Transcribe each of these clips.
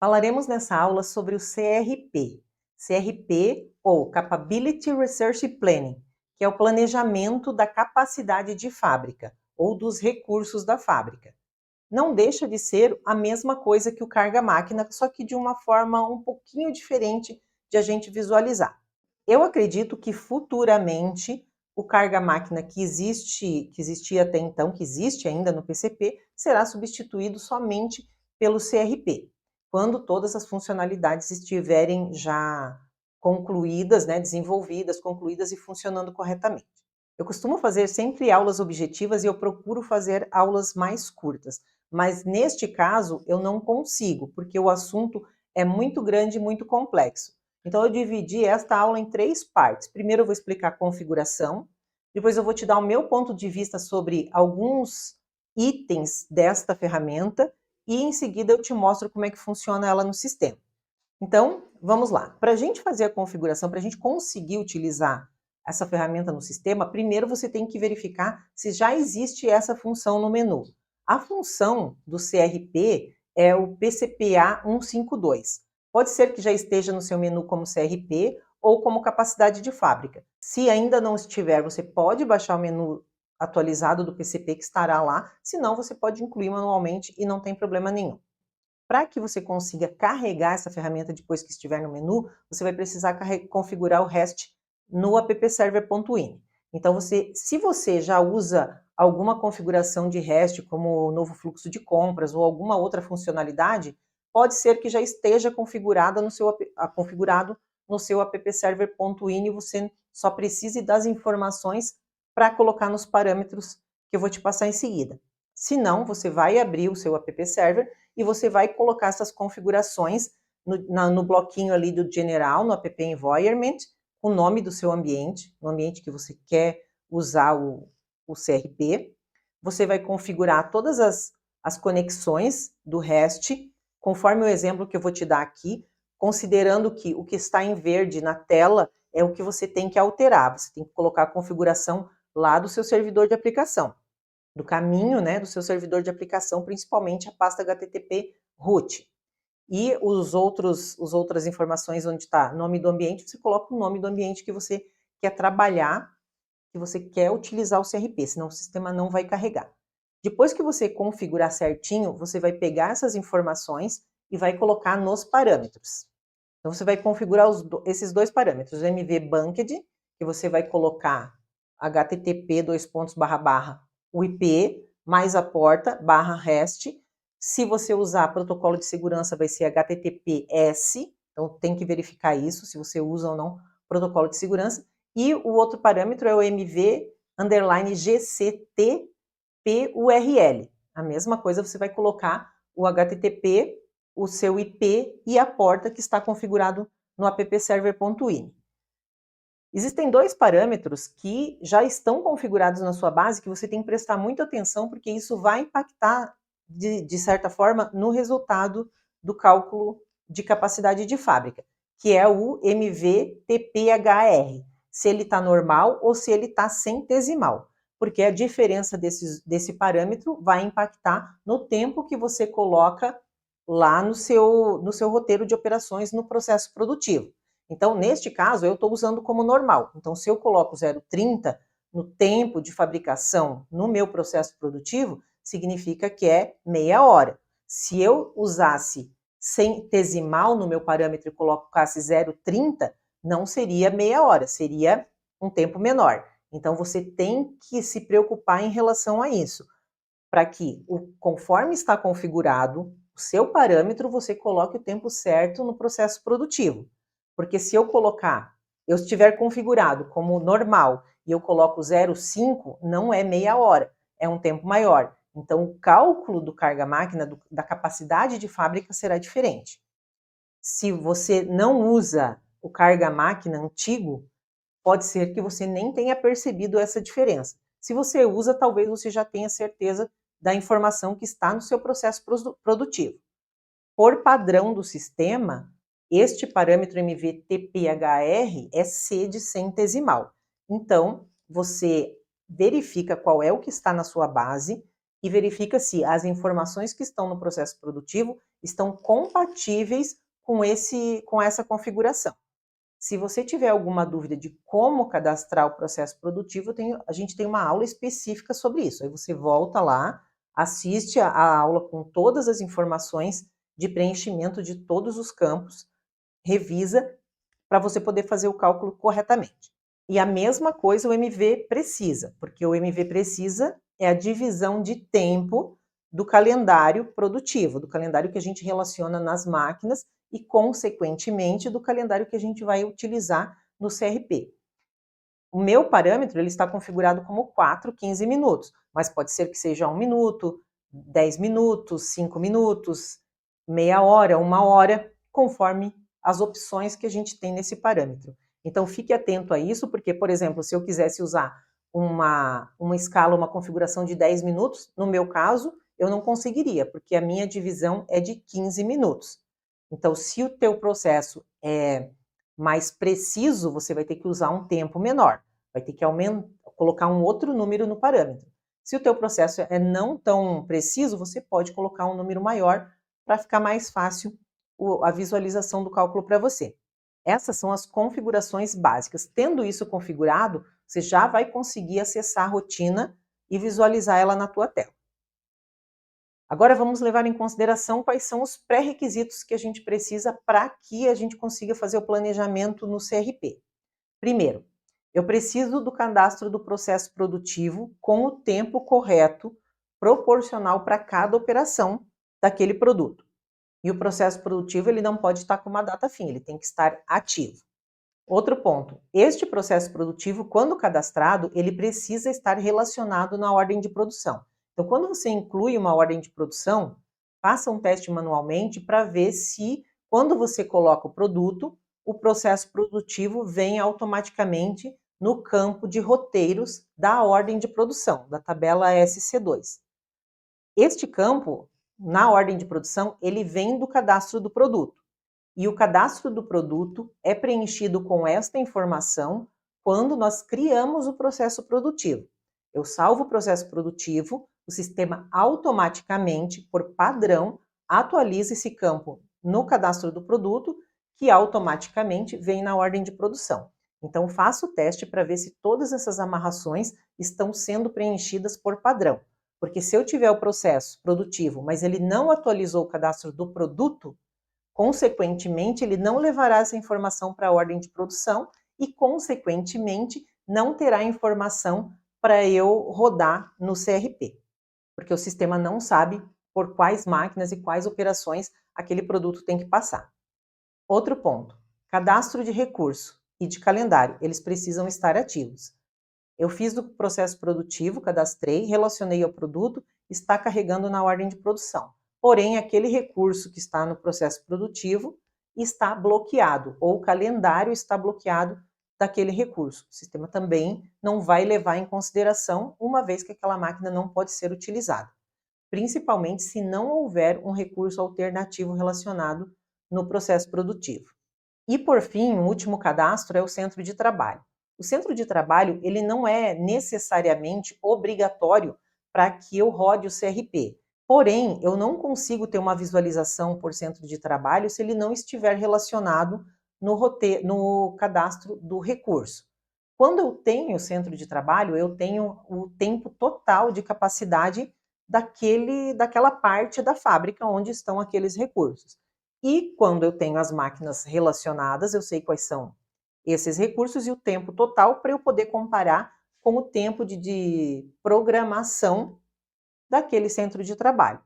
Falaremos nessa aula sobre o CRP. CRP, ou Capability Research Planning, que é o planejamento da capacidade de fábrica, ou dos recursos da fábrica. Não deixa de ser a mesma coisa que o carga-máquina, só que de uma forma um pouquinho diferente de a gente visualizar. Eu acredito que futuramente o carga-máquina que existia até então, que existe ainda no PCP, será substituído somente pelo CRP, quando todas as funcionalidades estiverem já concluídas, desenvolvidas, concluídas e funcionando corretamente. Eu costumo fazer sempre aulas objetivas e eu procuro fazer aulas mais curtas, mas neste caso eu não consigo, porque o assunto é muito grande e muito complexo. Então eu dividi esta aula em 3 partes. Primeiro eu vou explicar a configuração, depois eu vou te dar o meu ponto de vista sobre alguns itens desta ferramenta e em seguida eu te mostro como é que funciona ela no sistema. Então, vamos lá. Para a gente fazer a configuração, para a gente conseguir utilizar essa ferramenta no sistema, primeiro você tem que verificar se já existe essa função no menu. A função do CRP é o PCPA 152. Pode ser que já esteja no seu menu como CRP ou como capacidade de fábrica. Se ainda não estiver, você pode baixar o menu atualizado do PCP que estará lá, senão você pode incluir manualmente e não tem problema nenhum. Para que você consiga carregar essa ferramenta depois que estiver no menu, você vai precisar configurar o REST no appserver.ini. Então, se você já usa alguma configuração de REST, como o novo fluxo de compras ou alguma outra funcionalidade, pode ser que já esteja configurado no seu appserver.ini e você só precise das informações para colocar nos parâmetros que eu vou te passar em seguida. Se não, você vai abrir o seu appserver e você vai colocar essas configurações no bloquinho ali do General, no app Environment, o nome do seu ambiente, no ambiente que você quer usar o CRP. Você vai configurar todas as conexões do REST, conforme o exemplo que eu vou te dar aqui, considerando que o que está em verde na tela é o que você tem que alterar. Você tem que colocar a configuração lá do seu servidor de aplicação, do caminho, do seu servidor de aplicação, principalmente a pasta HTTP root. E as outras informações onde está nome do ambiente, você coloca o nome do ambiente que você quer trabalhar, que você quer utilizar o CRP, senão o sistema não vai carregar. Depois que você configurar certinho, você vai pegar essas informações e vai colocar nos parâmetros. Então você vai configurar esses 2 parâmetros, o mvbunked, que você vai colocar http o IP mais a porta /REST. Se você usar protocolo de segurança, vai ser HTTPS, então tem que verificar isso, se você usa ou não protocolo de segurança. E o outro parâmetro é o mv_gctpurl. A mesma coisa, você vai colocar o HTTP, o seu IP e a porta que está configurado no appserver.ini. Existem 2 parâmetros que já estão configurados na sua base que você tem que prestar muita atenção, porque isso vai impactar, de certa forma, no resultado do cálculo de capacidade de fábrica, que é o MVTPHR, se ele está normal ou se ele está centesimal, porque a diferença desse parâmetro vai impactar no tempo que você coloca lá no seu roteiro de operações no processo produtivo. Então, neste caso, eu estou usando como normal. Então, se eu coloco 0,30 no tempo de fabricação no meu processo produtivo, significa que é meia hora. Se eu usasse centesimal no meu parâmetro e colocasse 0,30, não seria meia hora, seria um tempo menor. Então, você tem que se preocupar em relação a isso, para que, conforme está configurado o seu parâmetro, você coloque o tempo certo no processo produtivo. Porque se eu estiver configurado como normal e eu coloco 0,5, não é meia hora, é um tempo maior. Então, o cálculo do carga-máquina, da capacidade de fábrica, será diferente. Se você não usa o carga-máquina antigo, pode ser que você nem tenha percebido essa diferença. Se você usa, talvez você já tenha certeza da informação que está no seu processo produtivo. Por padrão do sistema, este parâmetro MVTPHR é C de centesimal. Então, você verifica qual é o que está na sua base, e verifica se as informações que estão no processo produtivo estão compatíveis com essa configuração. Se você tiver alguma dúvida de como cadastrar o processo produtivo, a gente tem uma aula específica sobre isso. Aí você volta lá, assiste a aula com todas as informações de preenchimento de todos os campos, revisa para você poder fazer o cálculo corretamente. E a mesma coisa o MV precisa, porque o MV precisa é a divisão de tempo do calendário produtivo, do calendário que a gente relaciona nas máquinas e, consequentemente, do calendário que a gente vai utilizar no CRP. O meu parâmetro ele está configurado como 4, 15 minutos, mas pode ser que seja 1 minuto, 10 minutos, 5 minutos, meia hora, 1 hora, conforme as opções que a gente tem nesse parâmetro. Então, fique atento a isso, porque, por exemplo, se eu quisesse usar uma escala, uma configuração de 10 minutos, no meu caso, eu não conseguiria, porque a minha divisão é de 15 minutos. Então, se o teu processo é mais preciso, você vai ter que usar um tempo menor, vai ter que colocar um outro número no parâmetro. Se o teu processo é não tão preciso, você pode colocar um número maior para ficar mais fácil a visualização do cálculo para você. Essas são as configurações básicas. Tendo isso configurado, você já vai conseguir acessar a rotina e visualizar ela na tua tela. Agora vamos levar em consideração quais são os pré-requisitos que a gente precisa para que a gente consiga fazer o planejamento no CRP. Primeiro, eu preciso do cadastro do processo produtivo com o tempo correto, proporcional para cada operação daquele produto. E o processo produtivo ele não pode estar com uma data fim, ele tem que estar ativo. Outro ponto, este processo produtivo, quando cadastrado, ele precisa estar relacionado na ordem de produção. Então, quando você inclui uma ordem de produção, faça um teste manualmente para ver se, quando você coloca o produto, o processo produtivo vem automaticamente no campo de roteiros da ordem de produção, da tabela SC2. Este campo, na ordem de produção, ele vem do cadastro do produto. E o cadastro do produto é preenchido com esta informação quando nós criamos o processo produtivo. Eu salvo o processo produtivo, o sistema automaticamente, por padrão, atualiza esse campo no cadastro do produto, que automaticamente vem na ordem de produção. Então, faça o teste para ver se todas essas amarrações estão sendo preenchidas por padrão. Porque se eu tiver o processo produtivo, mas ele não atualizou o cadastro do produto, consequentemente, ele não levará essa informação para a ordem de produção e, consequentemente, não terá informação para eu rodar no CRP, porque o sistema não sabe por quais máquinas e quais operações aquele produto tem que passar. Outro ponto, cadastro de recurso e de calendário, eles precisam estar ativos. Eu fiz do processo produtivo, cadastrei, relacionei ao produto, está carregando na ordem de produção. Porém, aquele recurso que está no processo produtivo está bloqueado, ou o calendário está bloqueado daquele recurso. O sistema também não vai levar em consideração, uma vez que aquela máquina não pode ser utilizada, principalmente se não houver um recurso alternativo relacionado no processo produtivo. E, por fim, o último cadastro é o centro de trabalho. O centro de trabalho ele não é necessariamente obrigatório para que eu rode o CRP. Porém, eu não consigo ter uma visualização por centro de trabalho se ele não estiver relacionado no cadastro do recurso. Quando eu tenho centro de trabalho, eu tenho o tempo total de capacidade daquela parte da fábrica onde estão aqueles recursos. E quando eu tenho as máquinas relacionadas, eu sei quais são esses recursos e o tempo total para eu poder comparar com o tempo de programação daquele centro de trabalho.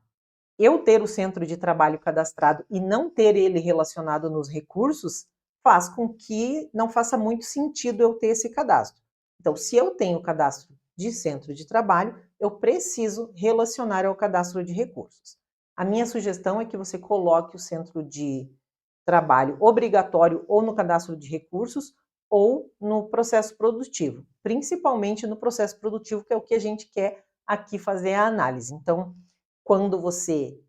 Eu ter o centro de trabalho cadastrado e não ter ele relacionado nos recursos faz com que não faça muito sentido eu ter esse cadastro. Então, se eu tenho o cadastro de centro de trabalho, eu preciso relacionar ao cadastro de recursos. A minha sugestão é que você coloque o centro de trabalho obrigatório ou no cadastro de recursos ou no processo produtivo, principalmente no processo produtivo, que é o que a gente quer aqui fazer a análise. Então, quando você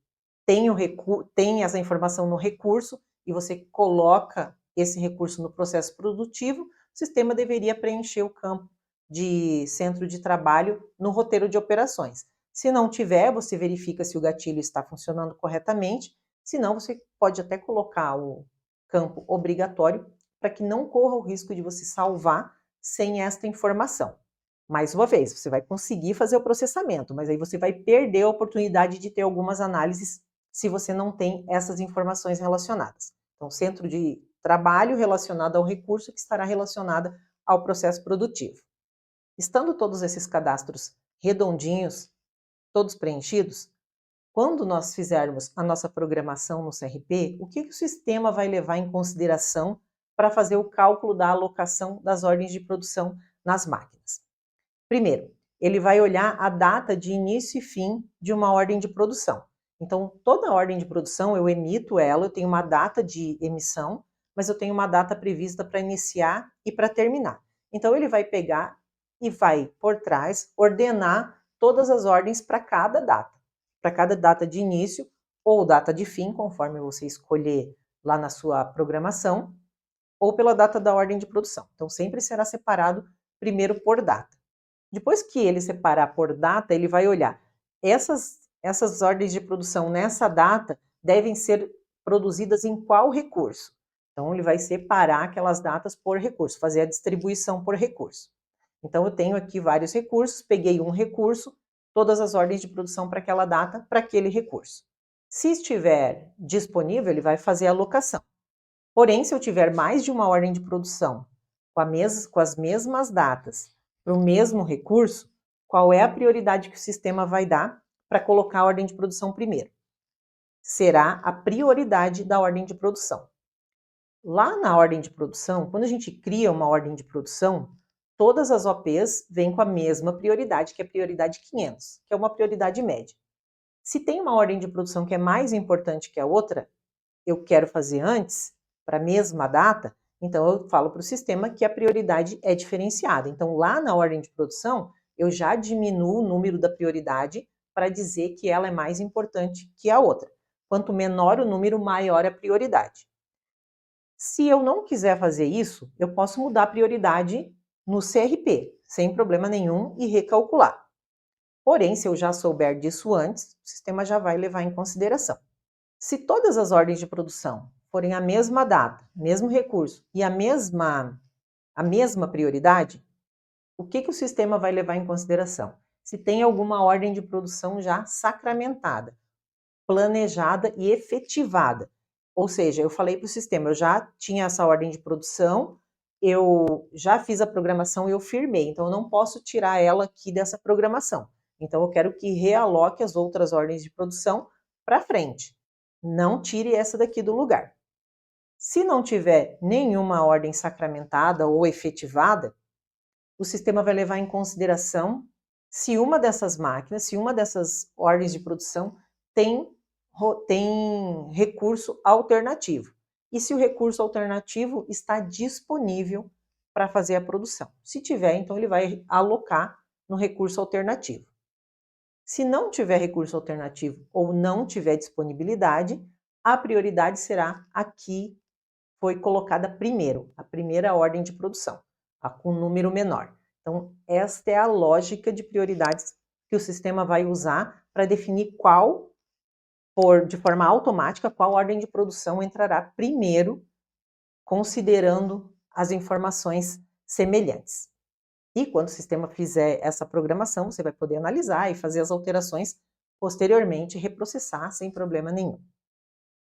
tem essa informação no recurso e você coloca esse recurso no processo produtivo, o sistema deveria preencher o campo de centro de trabalho no roteiro de operações. Se não tiver, você verifica se o gatilho está funcionando corretamente. Se não, você pode até colocar o campo obrigatório para que não corra o risco de você salvar sem esta informação. Mais uma vez, você vai conseguir fazer o processamento, mas aí você vai perder a oportunidade de ter algumas análises se você não tem essas informações relacionadas. Então, centro de trabalho relacionado ao recurso que estará relacionado ao processo produtivo. Estando todos esses cadastros redondinhos, todos preenchidos, quando nós fizermos a nossa programação no CRP, o que o sistema vai levar em consideração para fazer o cálculo da alocação das ordens de produção nas máquinas? Primeiro, ele vai olhar a data de início e fim de uma ordem de produção. Então, toda ordem de produção, eu emito ela, eu tenho uma data de emissão, mas eu tenho uma data prevista para iniciar e para terminar. Então, ele vai pegar e vai, por trás, ordenar todas as ordens para cada data de início ou data de fim, conforme você escolher lá na sua programação, ou pela data da ordem de produção. Então, sempre será separado primeiro por data. Depois que ele separar por data, ele vai olhar essas ordens de produção nessa data devem ser produzidas em qual recurso. Então, ele vai separar aquelas datas por recurso, fazer a distribuição por recurso. Então, eu tenho aqui vários recursos, peguei um recurso, todas as ordens de produção para aquela data, para aquele recurso. Se estiver disponível, ele vai fazer a alocação. Porém, se eu tiver mais de uma ordem de produção com as mesmas datas para o mesmo recurso, qual é a prioridade que o sistema vai dar para colocar a ordem de produção primeiro? Será a prioridade da ordem de produção. Lá na ordem de produção, quando a gente cria uma ordem de produção, todas as OPs vêm com a mesma prioridade, que é a prioridade 500, que é uma prioridade média. Se tem uma ordem de produção que é mais importante que a outra, eu quero fazer antes, para a mesma data, então eu falo para o sistema que a prioridade é diferenciada. Então, lá na ordem de produção, eu já diminuo o número da prioridade para dizer que ela é mais importante que a outra. Quanto menor o número, maior a prioridade. Se eu não quiser fazer isso, eu posso mudar a prioridade no CRP, sem problema nenhum, e recalcular. Porém, se eu já souber disso antes, o sistema já vai levar em consideração. Se todas as ordens de produção forem a mesma data, mesmo recurso e a mesma prioridade, o que o sistema vai levar em consideração? Se tem alguma ordem de produção já sacramentada, planejada e efetivada. Ou seja, eu falei para o sistema, eu já tinha essa ordem de produção, eu já fiz a programação e eu firmei, então eu não posso tirar ela aqui dessa programação. Então eu quero que realoque as outras ordens de produção para frente. Não tire essa daqui do lugar. Se não tiver nenhuma ordem sacramentada ou efetivada, o sistema vai levar em consideração se uma dessas máquinas, se uma dessas ordens de produção tem recurso alternativo. E se o recurso alternativo está disponível para fazer a produção. Se tiver, então ele vai alocar no recurso alternativo. Se não tiver recurso alternativo ou não tiver disponibilidade, a prioridade será a que foi colocada primeiro, a primeira ordem de produção, a com número menor. Então, esta é a lógica de prioridades que o sistema vai usar para definir de forma automática, qual ordem de produção entrará primeiro, considerando as informações semelhantes. E quando o sistema fizer essa programação, você vai poder analisar e fazer as alterações posteriormente, reprocessar sem problema nenhum.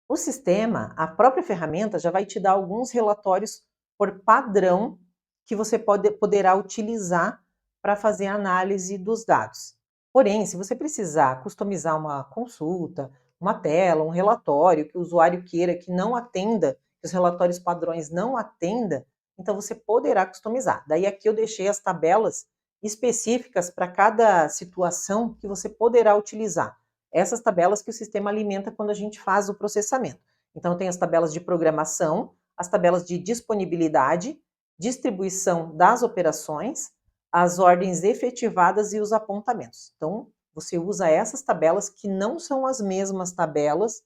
O sistema, a própria ferramenta, já vai te dar alguns relatórios por padrão que você poderá utilizar para fazer a análise dos dados. Porém, se você precisar customizar uma consulta, uma tela, um relatório que o usuário queira que não atenda, que os relatórios padrões não atenda, então você poderá customizar. Daí aqui eu deixei as tabelas específicas para cada situação que você poderá utilizar. Essas tabelas que o sistema alimenta quando a gente faz o processamento. Então tem as tabelas de programação, as tabelas de disponibilidade, distribuição das operações, as ordens efetivadas e os apontamentos. Então, você usa essas tabelas que não são as mesmas tabelas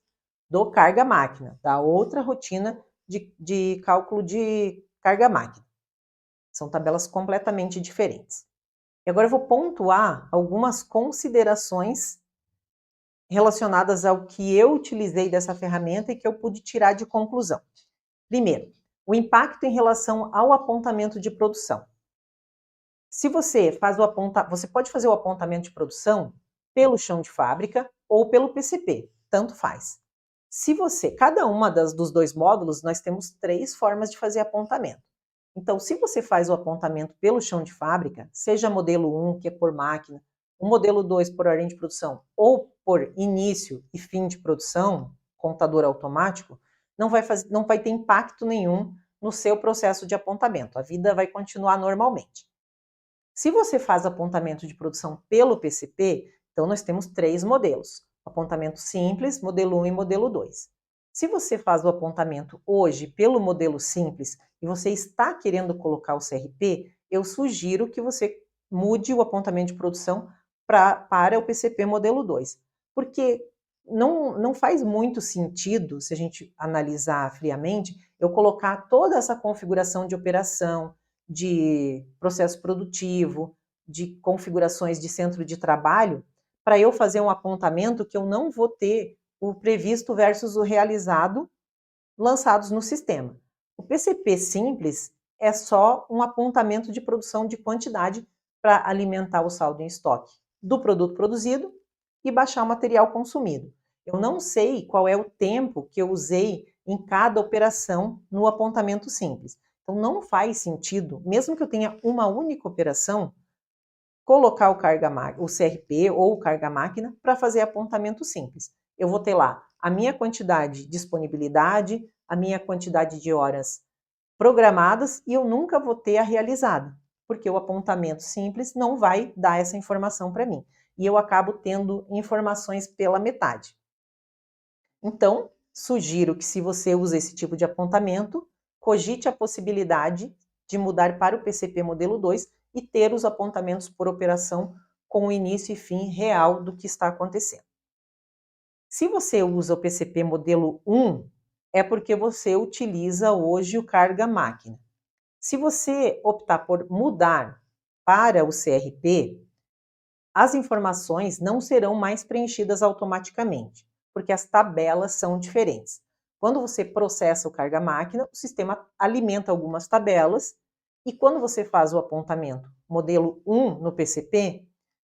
do carga-máquina, da outra rotina de cálculo de carga-máquina. São tabelas completamente diferentes. E agora eu vou pontuar algumas considerações relacionadas ao que eu utilizei dessa ferramenta e que eu pude tirar de conclusão. Primeiro, o impacto em relação ao apontamento de produção. Se você faz você pode fazer o apontamento de produção pelo chão de fábrica ou pelo PCP, tanto faz. Se você, cada uma dos dois módulos, nós temos 3 formas de fazer apontamento. Então, se você faz o apontamento pelo chão de fábrica, seja modelo 1, que é por máquina, o modelo 2 por ordem de produção, ou por início e fim de produção, contador automático, não vai ter impacto nenhum no seu processo de apontamento. A vida vai continuar normalmente. Se você faz apontamento de produção pelo PCP, então nós temos 3 modelos: apontamento simples, modelo 1 e modelo 2. Se você faz o apontamento hoje pelo modelo simples e você está querendo colocar o CRP, eu sugiro que você mude o apontamento de produção para o PCP modelo 2, porque não faz muito sentido, se a gente analisar friamente, eu colocar toda essa configuração de operação, de processo produtivo, de configurações de centro de trabalho, para eu fazer um apontamento que eu não vou ter o previsto versus o realizado lançados no sistema. O PCP simples é só um apontamento de produção de quantidade para alimentar o saldo em estoque do produto produzido e baixar o material consumido. Eu não sei qual é o tempo que eu usei em cada operação no apontamento simples. Então não faz sentido, mesmo que eu tenha uma única operação, colocar o CRP ou o carga-máquina para fazer apontamento simples. Eu vou ter lá a minha quantidade de disponibilidade, a minha quantidade de horas programadas e eu nunca vou ter a realizada, porque o apontamento simples não vai dar essa informação para mim. E eu acabo tendo informações pela metade. Então, sugiro que, se você usa esse tipo de apontamento, cogite a possibilidade de mudar para o PCP modelo 2 e ter os apontamentos por operação com o início e fim real do que está acontecendo. Se você usa o PCP modelo 1, é porque você utiliza hoje o carga-máquina. Se você optar por mudar para o CRP, as informações não serão mais preenchidas automaticamente, porque as tabelas são diferentes. Quando você processa o carga-máquina, o sistema alimenta algumas tabelas e quando você faz o apontamento modelo 1 no PCP,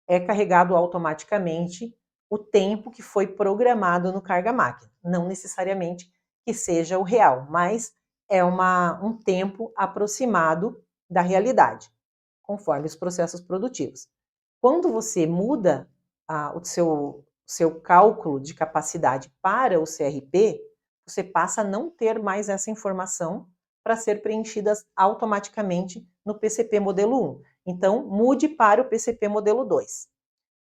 é carregado automaticamente o tempo que foi programado no carga-máquina. Não necessariamente que seja o real, mas é um tempo aproximado da realidade, conforme os processos produtivos. Quando você muda o seu cálculo de capacidade para o CRP, você passa a não ter mais essa informação para ser preenchidas automaticamente no PCP modelo 1. Então, mude para o PCP modelo 2.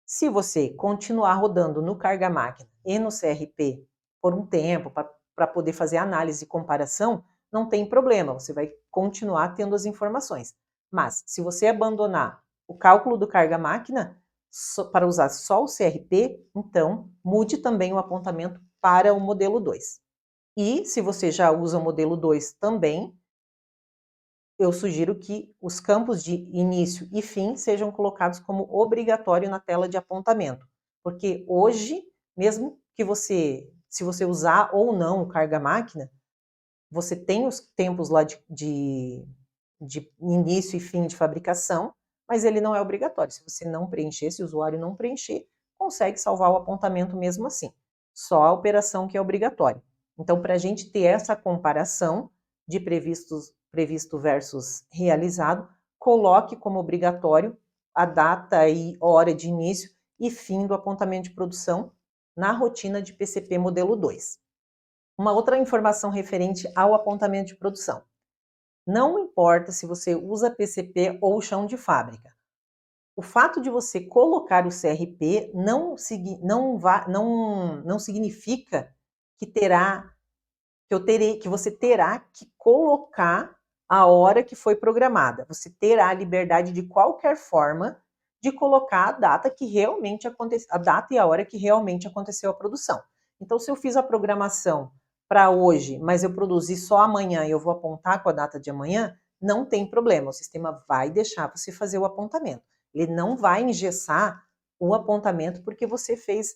Se você continuar rodando no carga-máquina e no CRP por um tempo, para poder fazer análise e comparação, não tem problema, você vai continuar tendo as informações. Mas, se você abandonar o cálculo do carga-máquina para usar só o CRP, então mude também o apontamento para o modelo 2. E, se você já usa o modelo 2 também, eu sugiro que os campos de início e fim sejam colocados como obrigatório na tela de apontamento, porque hoje, mesmo que se você usar ou não o carga-máquina, você tem os tempos lá de início e fim de fabricação, mas ele não é obrigatório. Se você não preencher, se o usuário não preencher, consegue salvar o apontamento mesmo assim. Só a operação que é obrigatória. Então, para a gente ter essa comparação de previsto versus realizado, coloque como obrigatório a data e hora de início e fim do apontamento de produção na rotina de PCP modelo 2. Uma outra informação referente ao apontamento de produção. Não importa se você usa PCP ou chão de fábrica. O fato de você colocar o CRP não significa que você terá que colocar a hora que foi programada. Você terá a liberdade, de qualquer forma, de colocar a data a data e a hora que realmente aconteceu a produção. Então, se eu fiz a programação para hoje, mas eu produzi só amanhã e eu vou apontar com a data de amanhã, não tem problema, o sistema vai deixar você fazer o apontamento. Ele não vai engessar o apontamento porque você fez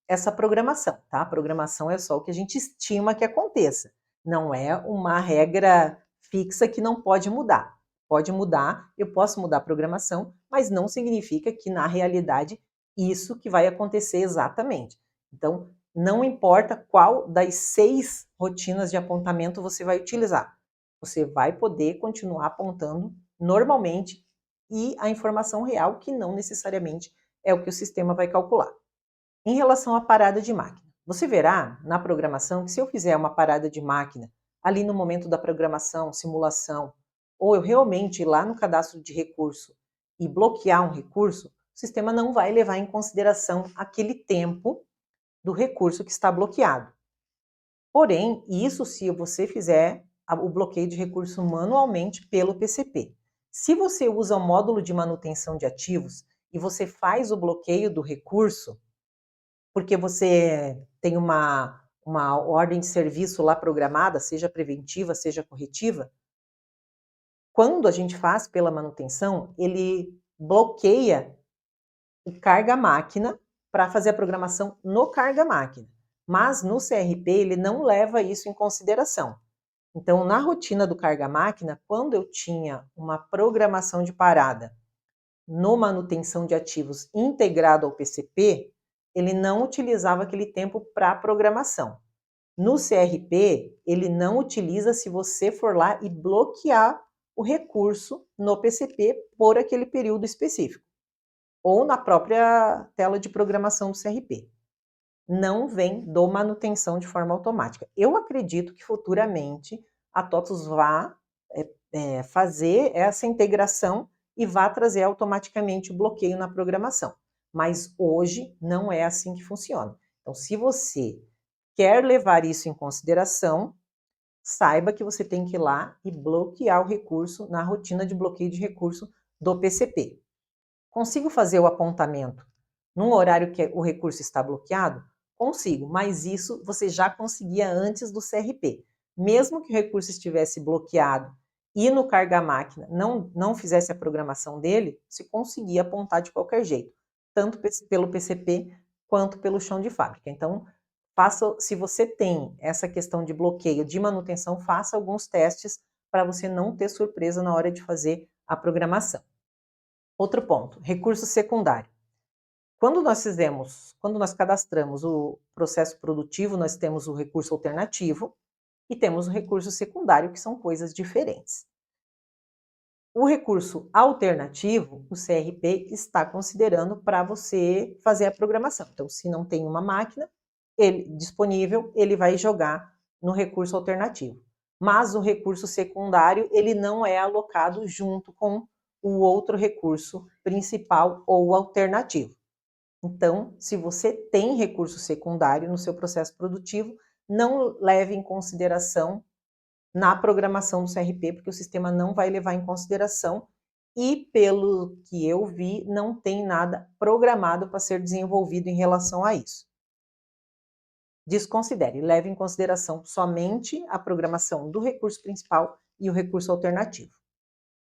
essa programação, tá? A programação é só o que a gente estima que aconteça. Não é uma regra fixa que não pode mudar. Pode mudar, eu posso mudar a programação, mas não significa que na realidade isso que vai acontecer exatamente. Então, não importa qual das 6 rotinas de apontamento você vai utilizar. Você vai poder continuar apontando normalmente e a informação real, que não necessariamente é o que o sistema vai calcular. Em relação à parada de máquina, você verá na programação que se eu fizer uma parada de máquina ali no momento da programação, simulação, ou eu realmente ir lá no cadastro de recurso e bloquear um recurso, o sistema não vai levar em consideração aquele tempo do recurso que está bloqueado. Porém, isso se você fizer o bloqueio de recurso manualmente pelo PCP. Se você usa o módulo de manutenção de ativos e você faz o bloqueio do recurso, porque você tem uma ordem de serviço lá programada, seja preventiva, seja corretiva, quando a gente faz pela manutenção, ele bloqueia o carga-máquina para fazer a programação no carga-máquina. Mas no CRP ele não leva isso em consideração. Então, na rotina do carga-máquina, quando eu tinha uma programação de parada no manutenção de ativos integrado ao PCP, ele não utilizava aquele tempo para programação. No CRP, ele não utiliza se você for lá e bloquear o recurso no PCP por aquele período específico, ou na própria tela de programação do CRP. Não vem do manutenção de forma automática. Eu acredito que futuramente a TOTUS vá fazer essa integração e vá trazer automaticamente o bloqueio na programação. Mas hoje não é assim que funciona. Então, se você quer levar isso em consideração, saiba que você tem que ir lá e bloquear o recurso na rotina de bloqueio de recurso do PCP. Consigo fazer o apontamento num horário que o recurso está bloqueado? Consigo, mas isso você já conseguia antes do CRP. Mesmo que o recurso estivesse bloqueado e no carga-máquina não fizesse a programação dele, você conseguia apontar de qualquer jeito, tanto pelo PCP quanto pelo chão de fábrica. Então, se você tem essa questão de bloqueio de manutenção, faça alguns testes para você não ter surpresa na hora de fazer a programação. Outro ponto, recurso secundário. Quando nós cadastramos o processo produtivo, nós temos o recurso alternativo e temos o recurso secundário, que são coisas diferentes. O recurso alternativo, o CRP está considerando para você fazer a programação. Então, se não tem uma máquina disponível, ele vai jogar no recurso alternativo. Mas o recurso secundário, ele não é alocado junto com o outro recurso principal ou alternativo. Então, se você tem recurso secundário no seu processo produtivo, não leve em consideração na programação do CRP, porque o sistema não vai levar em consideração e, pelo que eu vi, não tem nada programado para ser desenvolvido em relação a isso. Desconsidere, leve em consideração somente a programação do recurso principal e o recurso alternativo.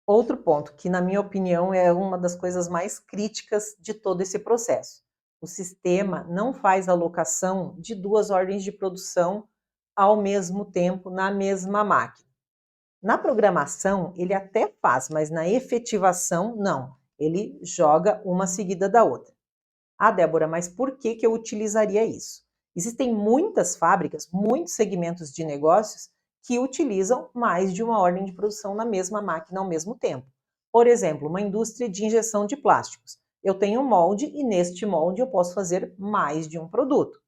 Outro ponto, que na minha opinião é uma das coisas mais críticas de todo esse processo. O sistema não faz alocação de 2 ordens de produção ao mesmo tempo na mesma máquina. Na programação, ele até faz, mas na efetivação, não. Ele joga uma seguida da outra. Ah, Débora, mas por que eu utilizaria isso? Existem muitas fábricas, muitos segmentos de negócios que utilizam mais de uma ordem de produção na mesma máquina ao mesmo tempo. Por exemplo, uma indústria de injeção de plásticos. Eu tenho um molde e neste molde eu posso fazer mais de um produto.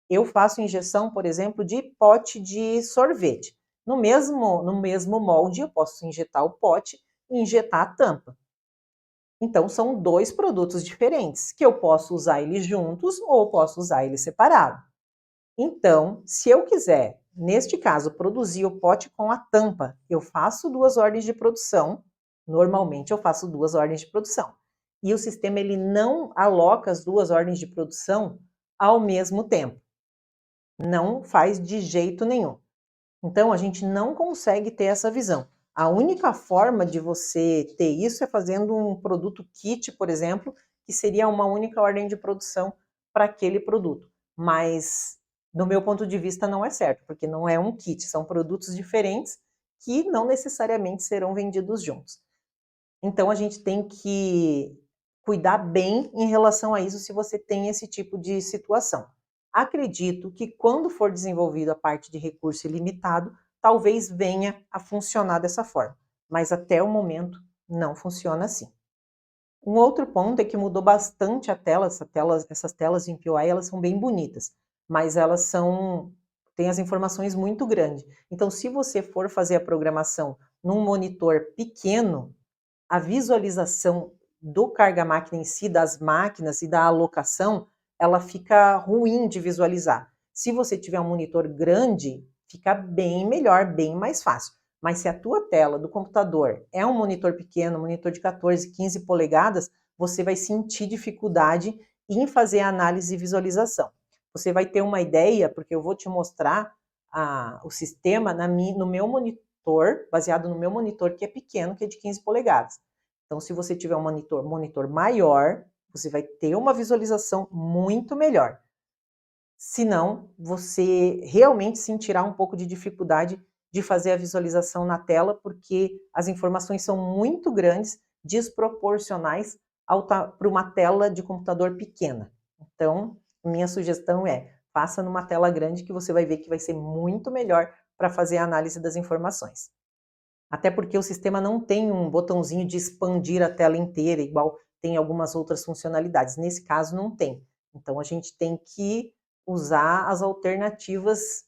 Eu faço injeção, por exemplo, de pote de sorvete. No mesmo molde eu posso injetar o pote e injetar a tampa. Então, são 2 produtos diferentes, que eu posso usar eles juntos ou posso usar eles separados. Então, se eu quiser, neste caso, produzir o pote com a tampa, eu faço 2 ordens de produção. Normalmente, eu faço 2 ordens de produção. E o sistema ele não aloca as 2 ordens de produção ao mesmo tempo. Não faz de jeito nenhum. Então, a gente não consegue ter essa visão. A única forma de você ter isso é fazendo um produto kit, por exemplo, que seria uma única ordem de produção para aquele produto. Mas, do meu ponto de vista, não é certo, porque não é um kit, são produtos diferentes que não necessariamente serão vendidos juntos. Então, a gente tem que cuidar bem em relação a isso se você tem esse tipo de situação. Acredito que quando for desenvolvido a parte de recurso ilimitado, talvez venha a funcionar dessa forma, mas até o momento não funciona assim. Um outro ponto é que mudou bastante a tela, essas telas em POI, elas são bem bonitas, mas elas têm as informações muito grandes. Então, se você for fazer a programação num monitor pequeno, a visualização do carga-máquina em si, das máquinas e da alocação, ela fica ruim de visualizar. Se você tiver um monitor grande, fica bem melhor, bem mais fácil. Mas se a tua tela do computador é um monitor pequeno, um monitor de 14, 15 polegadas, você vai sentir dificuldade em fazer a análise e visualização. Você vai ter uma ideia, porque eu vou te mostrar o sistema no meu monitor, baseado no meu monitor, que é pequeno, que é de 15 polegadas. Então, se você tiver um monitor maior, você vai ter uma visualização muito melhor. Senão, você realmente sentirá um pouco de dificuldade de fazer a visualização na tela, porque as informações são muito grandes, desproporcionais para uma tela de computador pequena. Então, minha sugestão é, faça numa tela grande que você vai ver que vai ser muito melhor para fazer a análise das informações. Até porque o sistema não tem um botãozinho de expandir a tela inteira, igual tem algumas outras funcionalidades. Nesse caso, não tem. Então, a gente tem que usar as alternativas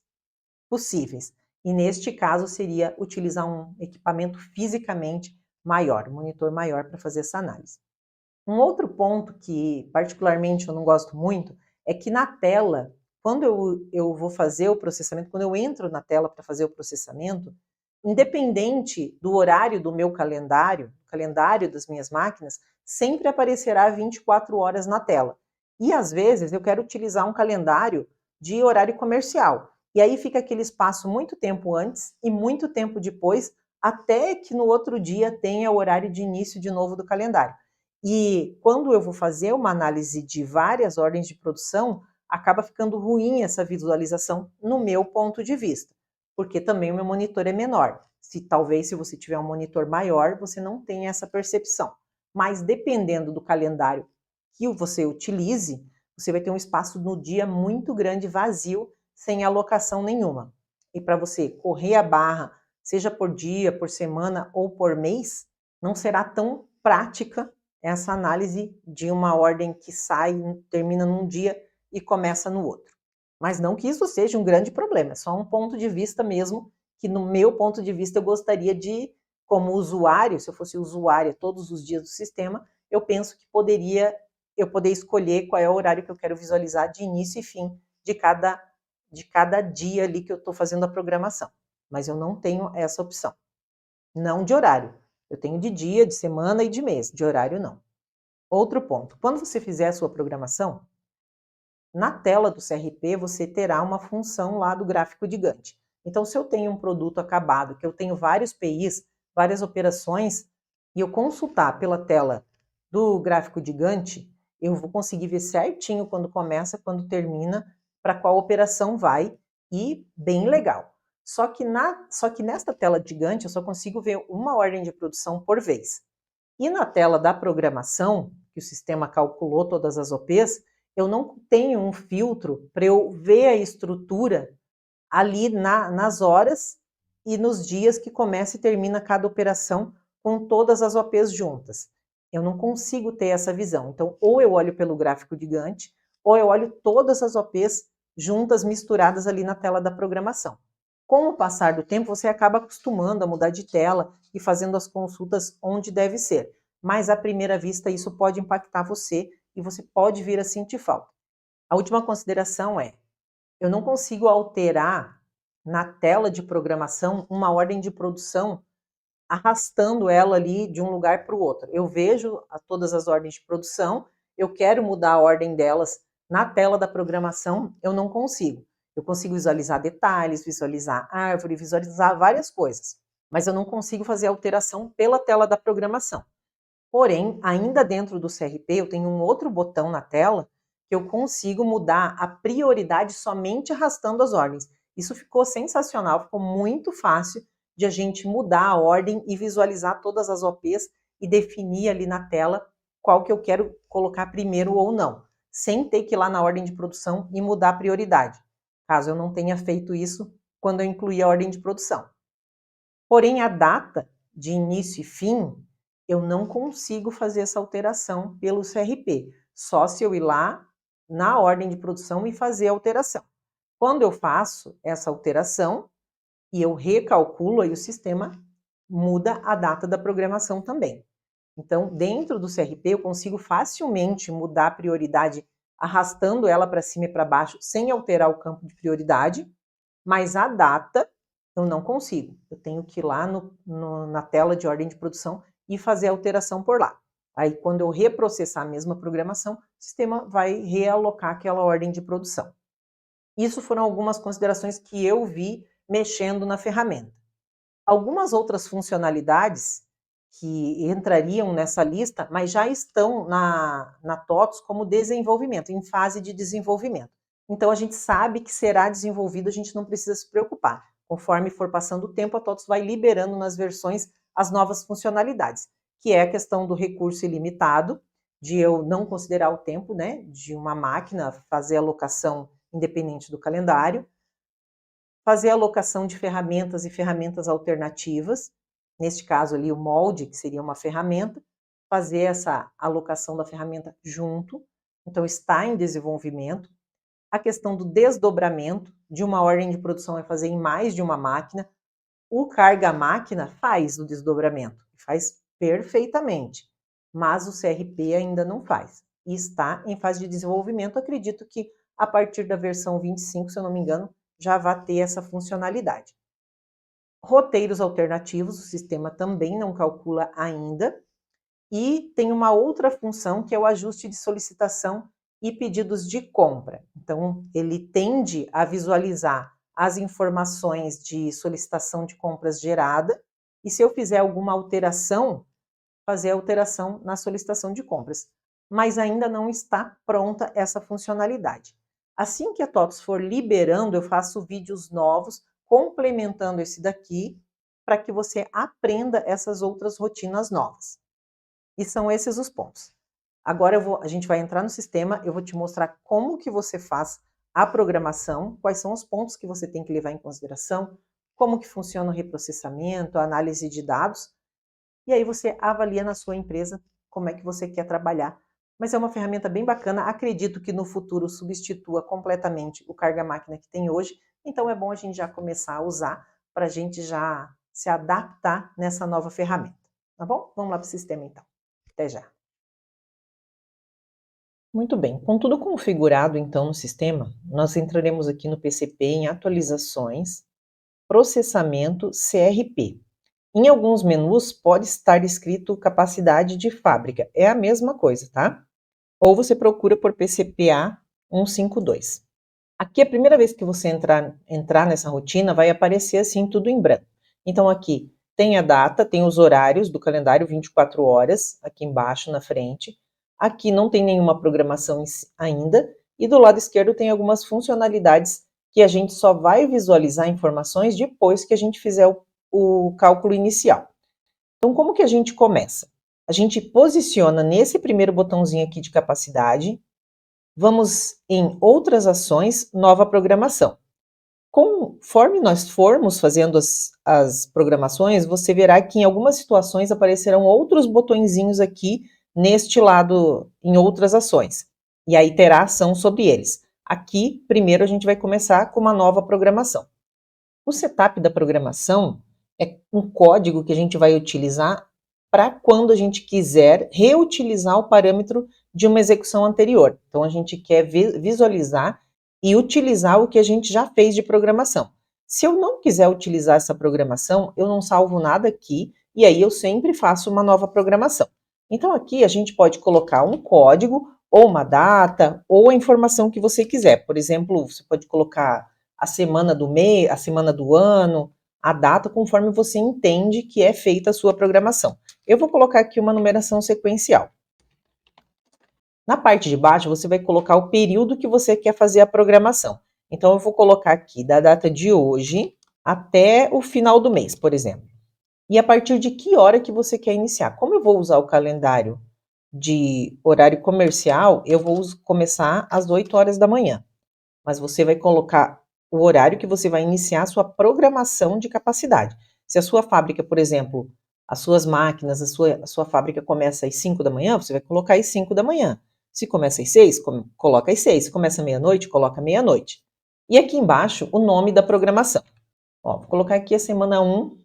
possíveis. E neste caso, seria utilizar um equipamento fisicamente maior, um monitor maior para fazer essa análise. Um outro ponto que, particularmente, eu não gosto muito, é que na tela, quando eu vou fazer o processamento, quando eu entro na tela para fazer o processamento, independente do horário do meu calendário das minhas máquinas, sempre aparecerá 24 horas na tela. E às vezes eu quero utilizar um calendário de horário comercial. E aí fica aquele espaço muito tempo antes e muito tempo depois, até que no outro dia tenha o horário de início de novo do calendário. E quando eu vou fazer uma análise de várias ordens de produção, acaba ficando ruim essa visualização no meu ponto de vista, porque também o meu monitor é menor. Talvez se você tiver um monitor maior, você não tenha essa percepção. Mas dependendo do calendário que você utilize, você vai ter um espaço no dia muito grande vazio, sem alocação nenhuma. E para você correr a barra, seja por dia, por semana ou por mês, não será tão prática essa análise de uma ordem que sai, termina num dia e começa no outro. Mas não que isso seja um grande problema, é só um ponto de vista mesmo, que no meu ponto de vista eu gostaria de, como usuário, se eu fosse usuária todos os dias do sistema, eu penso que eu poder escolher qual é o horário que eu quero visualizar de início e fim de cada dia ali que eu estou fazendo a programação. Mas eu não tenho essa opção. Não de horário. Eu tenho de dia, de semana e de mês, de horário não. Outro ponto, quando você fizer a sua programação, na tela do CRP você terá uma função lá do gráfico de Gantt. Então, se eu tenho um produto acabado, que eu tenho vários PIs, várias operações, e eu consultar pela tela do gráfico de Gantt, eu vou conseguir ver certinho quando começa, quando termina, para qual operação vai, e bem legal. Só que nesta tela de Gantt eu só consigo ver uma ordem de produção por vez. E na tela da programação, que o sistema calculou todas as OPs, eu não tenho um filtro para eu ver a estrutura ali nas horas e nos dias que começa e termina cada operação com todas as OPs juntas. Eu não consigo ter essa visão. Então, ou eu olho pelo gráfico de Gantt, ou eu olho todas as OPs juntas, misturadas ali na tela da programação. Com o passar do tempo, você acaba acostumando a mudar de tela e fazendo as consultas onde deve ser. Mas, à primeira vista, isso pode impactar você e você pode vir a sentir falta. A última consideração é, eu não consigo alterar na tela de programação uma ordem de produção arrastando ela ali de um lugar para o outro. Eu vejo todas as ordens de produção, eu quero mudar a ordem delas na tela da programação, eu não consigo. Eu consigo visualizar detalhes, visualizar árvore, visualizar várias coisas. mas eu não consigo fazer alteração pela tela da programação. Porém, ainda dentro do CRP, eu tenho um outro botão na tela que eu consigo mudar a prioridade somente arrastando as ordens. Isso ficou sensacional, ficou muito fácil de a gente mudar a ordem e visualizar todas as OPs e definir ali na tela qual que eu quero colocar primeiro ou não, sem ter que ir lá na ordem de produção e mudar a prioridade, caso eu não tenha feito isso quando eu incluí a ordem de produção. Porém, a data de início e fim, eu não consigo fazer essa alteração pelo CRP, só se eu ir lá na ordem de produção e fazer a alteração. Quando eu faço essa alteração e eu recalculo, aí o sistema muda a data da programação também. Então, dentro do CRP, eu consigo facilmente mudar a prioridade, arrastando ela para cima e para baixo, sem alterar o campo de prioridade, mas a data eu não consigo. Eu tenho que ir lá na tela de ordem de produção e fazer a alteração por lá. Aí, quando eu reprocessar a mesma programação, o sistema vai realocar aquela ordem de produção. Isso foram algumas considerações que eu vi mexendo na ferramenta. Algumas outras funcionalidades que entrariam nessa lista, mas já estão na TOTOS como desenvolvimento, em fase de desenvolvimento. Então, a gente sabe que será desenvolvido, a gente não precisa se preocupar. Conforme for passando o tempo, a TOTOS vai liberando nas versões as novas funcionalidades, que é a questão do recurso ilimitado, de eu não considerar o tempo, né, de uma máquina, fazer a alocação independente do calendário, fazer a alocação de ferramentas e ferramentas alternativas, neste caso ali o molde, que seria uma ferramenta, fazer essa alocação da ferramenta junto, então está em desenvolvimento. A questão do desdobramento de uma ordem de produção é fazer em mais de uma máquina. O carga-máquina faz o desdobramento, faz perfeitamente, mas o CRP ainda não faz. E está em fase de desenvolvimento, acredito que a partir da versão 25, se eu não me engano, já vai ter essa funcionalidade. Roteiros alternativos, o sistema também não calcula ainda. E tem uma outra função que é o ajuste de solicitação e pedidos de compra. Então, ele tende a visualizar as informações de solicitação de compras gerada e se eu fizer alguma alteração, fazer a alteração na solicitação de compras. Mas ainda não está pronta essa funcionalidade. Assim que a TOTOS for liberando, eu faço vídeos novos complementando esse daqui para que você aprenda essas outras rotinas novas. E são esses os pontos. Agora a gente vai entrar no sistema, eu vou te mostrar como que você faz a programação, quais são os pontos que você tem que levar em consideração, como que funciona o reprocessamento, a análise de dados, e aí você avalia na sua empresa como é que você quer trabalhar. Mas é uma ferramenta bem bacana, acredito que no futuro substitua completamente o carga-máquina que tem hoje, então é bom a gente já começar a usar para a gente já se adaptar nessa nova ferramenta, tá bom? Vamos lá para o sistema então. Até já. Muito bem, com tudo configurado então no sistema, nós entraremos aqui no PCP em atualizações, processamento, CRP. Em alguns menus pode estar escrito capacidade de fábrica, é a mesma coisa, tá? Ou você procura por PCPA 152. Aqui, a primeira vez que você entrar nessa rotina, vai aparecer assim tudo em branco. Então aqui tem a data, tem os horários do calendário, 24 horas, aqui embaixo na frente. Aqui não tem nenhuma programação ainda. E do lado esquerdo tem algumas funcionalidades que a gente só vai visualizar informações depois que a gente fizer o cálculo inicial. Então, como que a gente começa? A gente posiciona nesse primeiro botãozinho aqui de capacidade, vamos em outras ações, nova programação. Conforme nós formos fazendo as programações, você verá que em algumas situações aparecerão outros botõezinhos aqui neste lado, em outras ações. E aí terá ação sobre eles. Aqui, primeiro, a gente vai começar com uma nova programação. O setup da programação é um código que a gente vai utilizar para quando a gente quiser reutilizar o parâmetro de uma execução anterior. Então, a gente quer visualizar e utilizar o que a gente já fez de programação. Se eu não quiser utilizar essa programação, eu não salvo nada aqui e aí eu sempre faço uma nova programação. Então, aqui a gente pode colocar um código ou uma data ou a informação que você quiser. Por exemplo, você pode colocar a semana do mês, a semana do ano, a data conforme você entende que é feita a sua programação. Eu vou colocar aqui uma numeração sequencial. Na parte de baixo, você vai colocar o período que você quer fazer a programação. Então, eu vou colocar aqui da data de hoje até o final do mês, por exemplo. E a partir de que hora que você quer iniciar? Como eu vou usar o calendário de horário comercial, eu vou começar às 8 horas da manhã. Mas você vai colocar o horário que você vai iniciar a sua programação de capacidade. Se a sua fábrica, por exemplo, as suas máquinas, a sua fábrica começa às 5 da manhã, você vai colocar às 5 da manhã. Se começa às 6, coloca às 6. Se começa à meia-noite, coloca meia-noite. E aqui embaixo, o nome da programação. Ó, vou colocar aqui a semana 1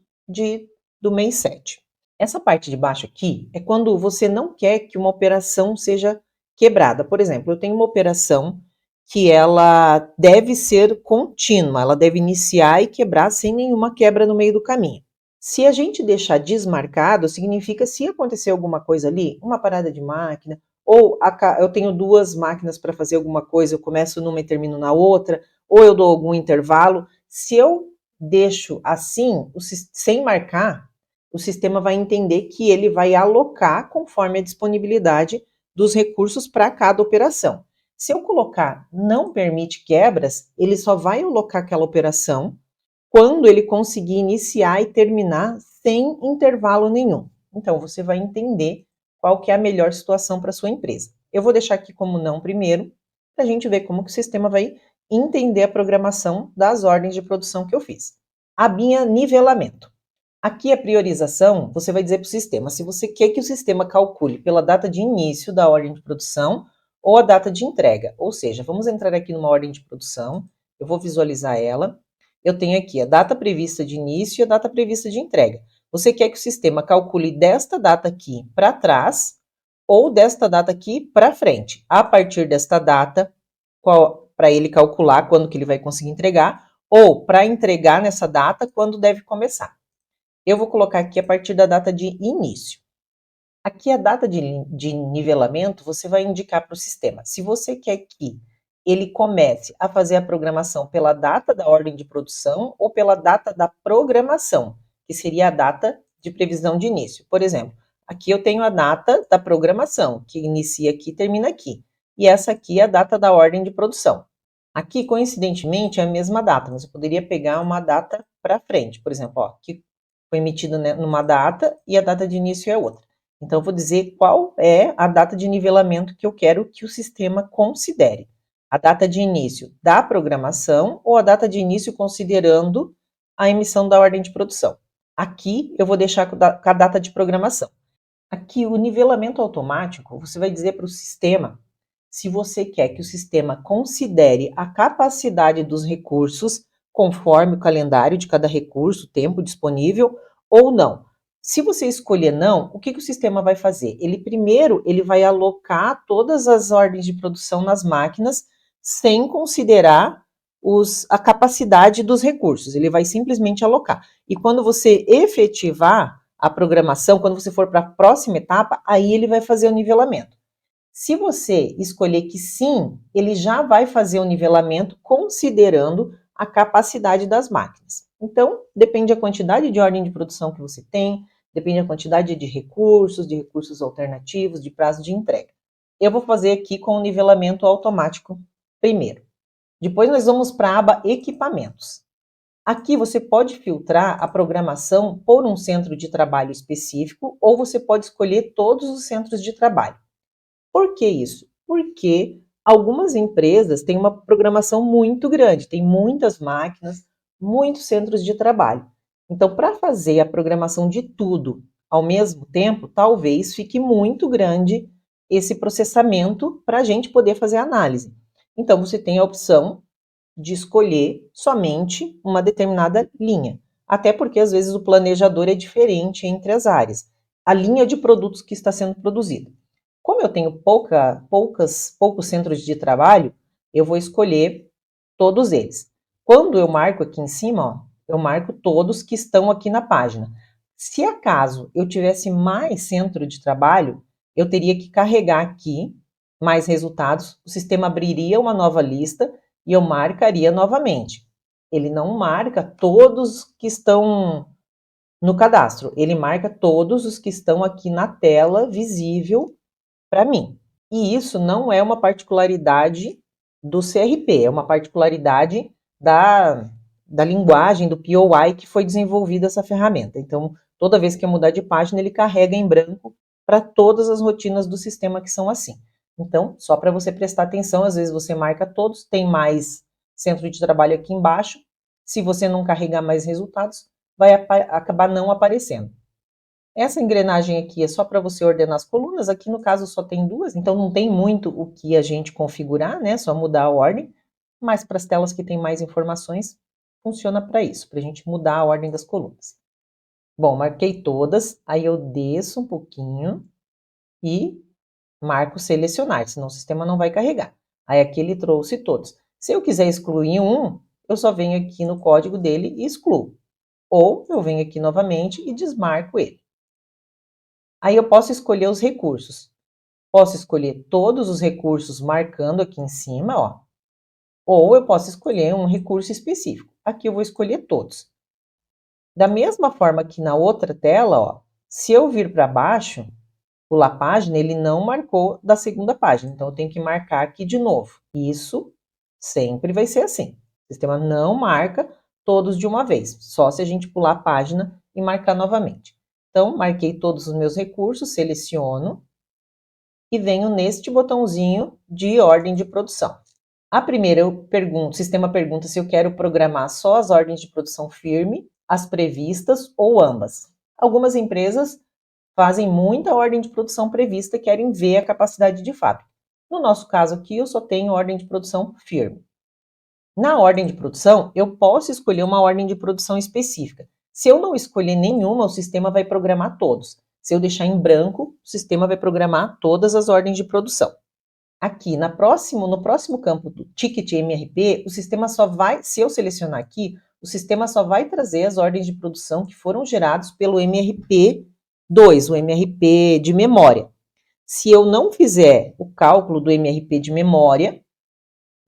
do mês 7. Essa parte de baixo aqui é quando você não quer que uma operação seja quebrada. Por exemplo, eu tenho uma operação que ela deve ser contínua, ela deve iniciar e quebrar sem nenhuma quebra no meio do caminho. Se a gente deixar desmarcado, significa se acontecer alguma coisa ali, uma parada de máquina, ou eu tenho duas máquinas para fazer alguma coisa, eu começo numa e termino na outra, ou eu dou algum intervalo. Se eu deixo assim, sem marcar, o sistema vai entender que ele vai alocar conforme a disponibilidade dos recursos para cada operação. Se eu colocar não permite quebras, ele só vai alocar aquela operação quando ele conseguir iniciar e terminar sem intervalo nenhum. Então, você vai entender qual que é a melhor situação para a sua empresa. Eu vou deixar aqui como não primeiro, para a gente ver como que o sistema vai entender a programação das ordens de produção que eu fiz. A minha nivelamento. Aqui a priorização, você vai dizer para o sistema se você quer que o sistema calcule pela data de início da ordem de produção ou a data de entrega. Ou seja, vamos entrar aqui numa ordem de produção, eu vou visualizar ela. Eu tenho aqui a data prevista de início e a data prevista de entrega. Você quer que o sistema calcule desta data aqui para trás ou desta data aqui para frente. A partir desta data, para ele calcular quando que ele vai conseguir entregar, ou para entregar nessa data, quando deve começar. Eu vou colocar aqui a partir da data de início. Aqui a data de nivelamento, você vai indicar para o sistema. Se você quer que ele comece a fazer a programação pela data da ordem de produção ou pela data da programação, que seria a data de previsão de início. Por exemplo, aqui eu tenho a data da programação, que inicia aqui e termina aqui. E essa aqui é a data da ordem de produção. Aqui, coincidentemente, é a mesma data, mas eu poderia pegar uma data para frente. Por exemplo, ó, aqui foi emitido numa data e a data de início é outra. Então, eu vou dizer qual é a data de nivelamento que eu quero que o sistema considere. A data de início da programação ou a data de início considerando a emissão da ordem de produção. Aqui, eu vou deixar com a data de programação. Aqui, o nivelamento automático, você vai dizer para o sistema se você quer que o sistema considere a capacidade dos recursos conforme o calendário de cada recurso, tempo disponível, ou não. Se você escolher não, o que o sistema vai fazer? Ele vai alocar todas as ordens de produção nas máquinas sem considerar a capacidade dos recursos. Ele vai simplesmente alocar. E quando você efetivar a programação, quando você for para a próxima etapa, aí ele vai fazer o nivelamento. Se você escolher que sim, ele já vai fazer o nivelamento considerando a capacidade das máquinas. Então, depende da quantidade de ordem de produção que você tem, depende da quantidade de recursos alternativos, de prazo de entrega. Eu vou fazer aqui com o nivelamento automático primeiro. Depois nós vamos para a aba Equipamentos. Aqui você pode filtrar a programação por um centro de trabalho específico ou você pode escolher todos os centros de trabalho. Por que isso? Porque algumas empresas têm uma programação muito grande, tem muitas máquinas, muitos centros de trabalho. Então, para fazer a programação de tudo ao mesmo tempo, talvez fique muito grande esse processamento para a gente poder fazer a análise. Então, você tem a opção de escolher somente uma determinada linha. Até porque, às vezes, o planejador é diferente entre as áreas. A linha de produtos que está sendo produzida. Como eu tenho poucos centros de trabalho, eu vou escolher todos eles. Quando eu marco aqui em cima, ó, eu marco todos que estão aqui na página. Se acaso eu tivesse mais centro de trabalho, eu teria que carregar aqui mais resultados, o sistema abriria uma nova lista e eu marcaria novamente. Ele não marca todos que estão no cadastro, ele marca todos os que estão aqui na tela visível para mim. E isso não é uma particularidade do CRP, é uma particularidade da linguagem, do POI que foi desenvolvida essa ferramenta. Então, toda vez que eu mudar de página, ele carrega em branco para todas as rotinas do sistema que são assim. Então, só para você prestar atenção, às vezes você marca todos, tem mais centro de trabalho aqui embaixo. Se você não carregar mais resultados, vai acabar não aparecendo. Essa engrenagem aqui é só para você ordenar as colunas, aqui no caso só tem duas, então não tem muito o que a gente configurar, né? Só mudar a ordem, mas para as telas que tem mais informações, funciona para isso, para a gente mudar a ordem das colunas. Bom, marquei todas, aí eu desço um pouquinho e marco selecionar, senão o sistema não vai carregar. Aí aqui ele trouxe todos. Se eu quiser excluir um, eu só venho aqui no código dele e excluo. Ou eu venho aqui novamente e desmarco ele. Aí eu posso escolher os recursos. Posso escolher todos os recursos marcando aqui em cima, ó. Ou eu posso escolher um recurso específico. Aqui eu vou escolher todos. Da mesma forma que na outra tela, ó, se eu vir para baixo, pular a página, ele não marcou da segunda página. Então eu tenho que marcar aqui de novo. Isso sempre vai ser assim. O sistema não marca todos de uma vez, só se a gente pular a página e marcar novamente. Então, marquei todos os meus recursos, seleciono e venho neste botãozinho de ordem de produção. A primeira, o sistema pergunta se eu quero programar só as ordens de produção firme, as previstas ou ambas. Algumas empresas fazem muita ordem de produção prevista e querem ver a capacidade de fábrica. No nosso caso aqui, eu só tenho ordem de produção firme. Na ordem de produção, eu posso escolher uma ordem de produção específica. Se eu não escolher nenhuma, o sistema vai programar todos. Se eu deixar em branco, o sistema vai programar todas as ordens de produção. Aqui, no próximo campo do Ticket MRP, o sistema só vai, se eu selecionar aqui, o sistema só vai trazer as ordens de produção que foram geradas pelo MRP2, o MRP de memória. Se eu não fizer o cálculo do MRP de memória,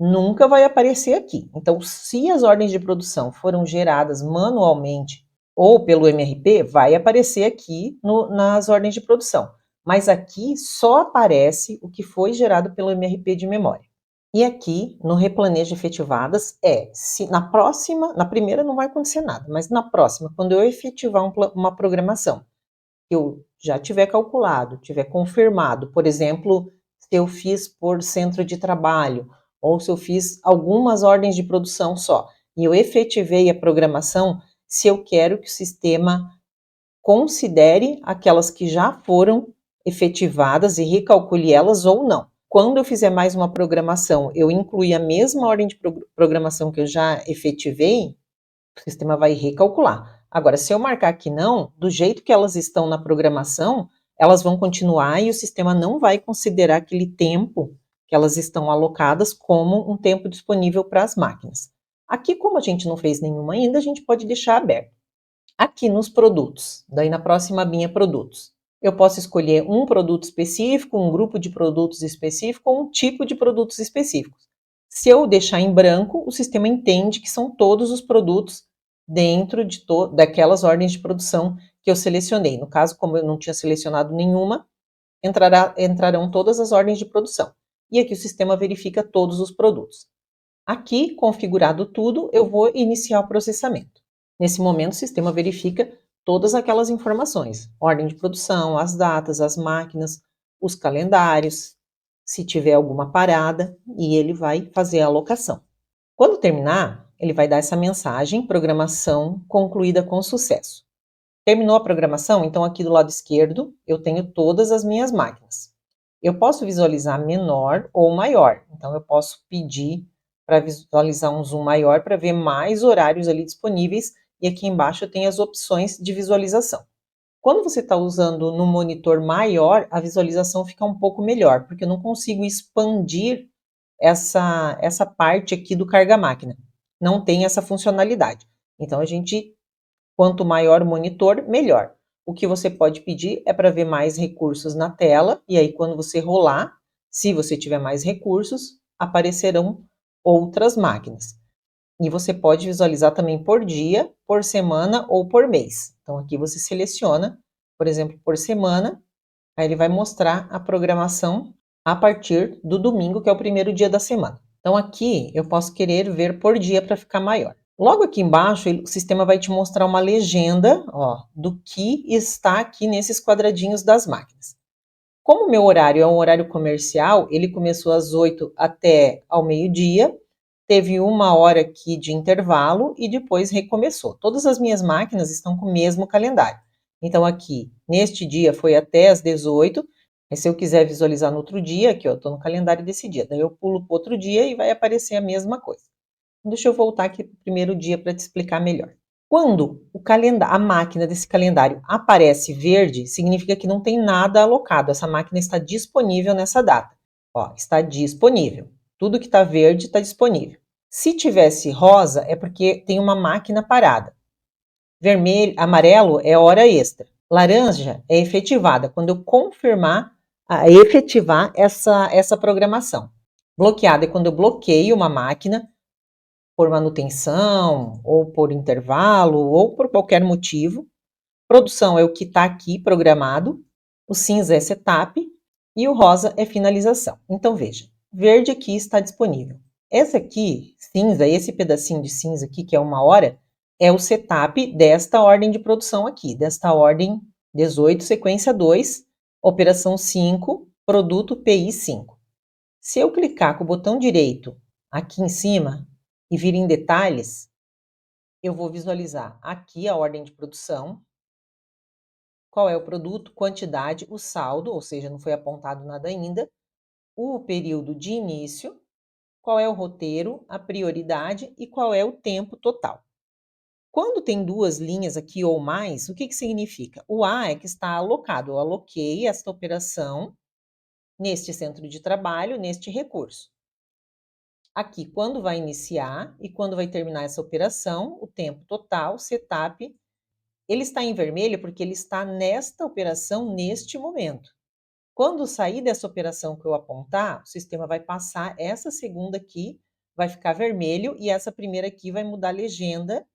nunca vai aparecer aqui. Então, se as ordens de produção foram geradas manualmente ou pelo MRP, vai aparecer aqui nas ordens de produção. Mas aqui só aparece o que foi gerado pelo MRP de memória. E aqui, no replanejo efetivadas, se na primeira não vai acontecer nada, mas na próxima, quando eu efetivar uma programação, eu já tiver calculado, tiver confirmado, por exemplo, se eu fiz por centro de trabalho, ou se eu fiz algumas ordens de produção só, e eu efetivei a programação, se eu quero que o sistema considere aquelas que já foram efetivadas e recalcule elas ou não. Quando eu fizer mais uma programação, eu incluir a mesma ordem de programação que eu já efetivei, o sistema vai recalcular. Agora, se eu marcar que não, do jeito que elas estão na programação, elas vão continuar e o sistema não vai considerar aquele tempo que elas estão alocadas como um tempo disponível para as máquinas. Aqui, como a gente não fez nenhuma ainda, a gente pode deixar aberto. Aqui nos produtos, daí na próxima abinha produtos, eu posso escolher um produto específico, um grupo de produtos específico ou um tipo de produtos específicos. Se eu deixar em branco, o sistema entende que são todos os produtos dentro daquelas ordens de produção que eu selecionei. No caso, como eu não tinha selecionado nenhuma, entrarão todas as ordens de produção. E aqui o sistema verifica todos os produtos. Aqui, configurado tudo, eu vou iniciar o processamento. Nesse momento, o sistema verifica todas aquelas informações: ordem de produção, as datas, as máquinas, os calendários, se tiver alguma parada, e ele vai fazer a alocação. Quando terminar, ele vai dar essa mensagem: programação concluída com sucesso. Terminou a programação? Então aqui do lado esquerdo eu tenho todas as minhas máquinas. Eu posso visualizar menor ou maior, então eu posso pedir para visualizar um zoom maior para ver mais horários ali disponíveis, e aqui embaixo tem as opções de visualização. Quando você está usando no monitor maior, a visualização fica um pouco melhor, porque eu não consigo expandir essa parte aqui do carga-máquina. Não tem essa funcionalidade. Então, quanto maior o monitor, melhor. O que você pode pedir é para ver mais recursos na tela, e aí quando você rolar, se você tiver mais recursos, aparecerão outras máquinas. E você pode visualizar também por dia, por semana ou por mês. Então aqui você seleciona, por exemplo, por semana, aí ele vai mostrar a programação a partir do domingo, que é o primeiro dia da semana. Então aqui eu posso querer ver por dia para ficar maior. Logo aqui embaixo, o sistema vai te mostrar uma legenda, ó, do que está aqui nesses quadradinhos das máquinas. Como o meu horário é um horário comercial, ele começou às 8 até ao meio-dia, teve 1 hora aqui de intervalo e depois recomeçou. Todas as minhas máquinas estão com o mesmo calendário. Então aqui, neste dia foi até às 18, mas se eu quiser visualizar no outro dia, aqui ó, eu estou no calendário desse dia, daí eu pulo para outro dia e vai aparecer a mesma coisa. Deixa eu voltar aqui para o primeiro dia para te explicar melhor. Quando a máquina desse calendário aparece verde, significa que não tem nada alocado. Essa máquina está disponível nessa data. Ó, está disponível. Tudo que está verde está disponível. Se tivesse rosa, é porque tem uma máquina parada. Vermelho, amarelo é hora extra. Laranja é efetivada, quando eu confirmar efetivar essa programação. Bloqueada é quando eu bloqueio uma máquina por manutenção, ou por intervalo, ou por qualquer motivo. Produção é o que está aqui programado, o cinza é setup e o rosa é finalização. Então veja, verde aqui está disponível. Essa aqui, cinza, esse pedacinho de cinza aqui, que é 1 hora, é o setup desta ordem de produção aqui, desta ordem 18, sequência 2, operação 5, produto PI 5. Se eu clicar com o botão direito aqui em cima e vir em detalhes, eu vou visualizar aqui a ordem de produção, qual é o produto, quantidade, o saldo, ou seja, não foi apontado nada ainda, o período de início, qual é o roteiro, a prioridade e qual é o tempo total. Quando tem duas linhas aqui ou mais, o que significa? O A é que está alocado, eu aloquei esta operação neste centro de trabalho, neste recurso. Aqui, quando vai iniciar e quando vai terminar essa operação, o tempo total, setup, ele está em vermelho porque ele está nesta operação neste momento. Quando sair dessa operação que eu apontar, o sistema vai passar essa segunda aqui, vai ficar vermelho, e essa primeira aqui vai mudar a legenda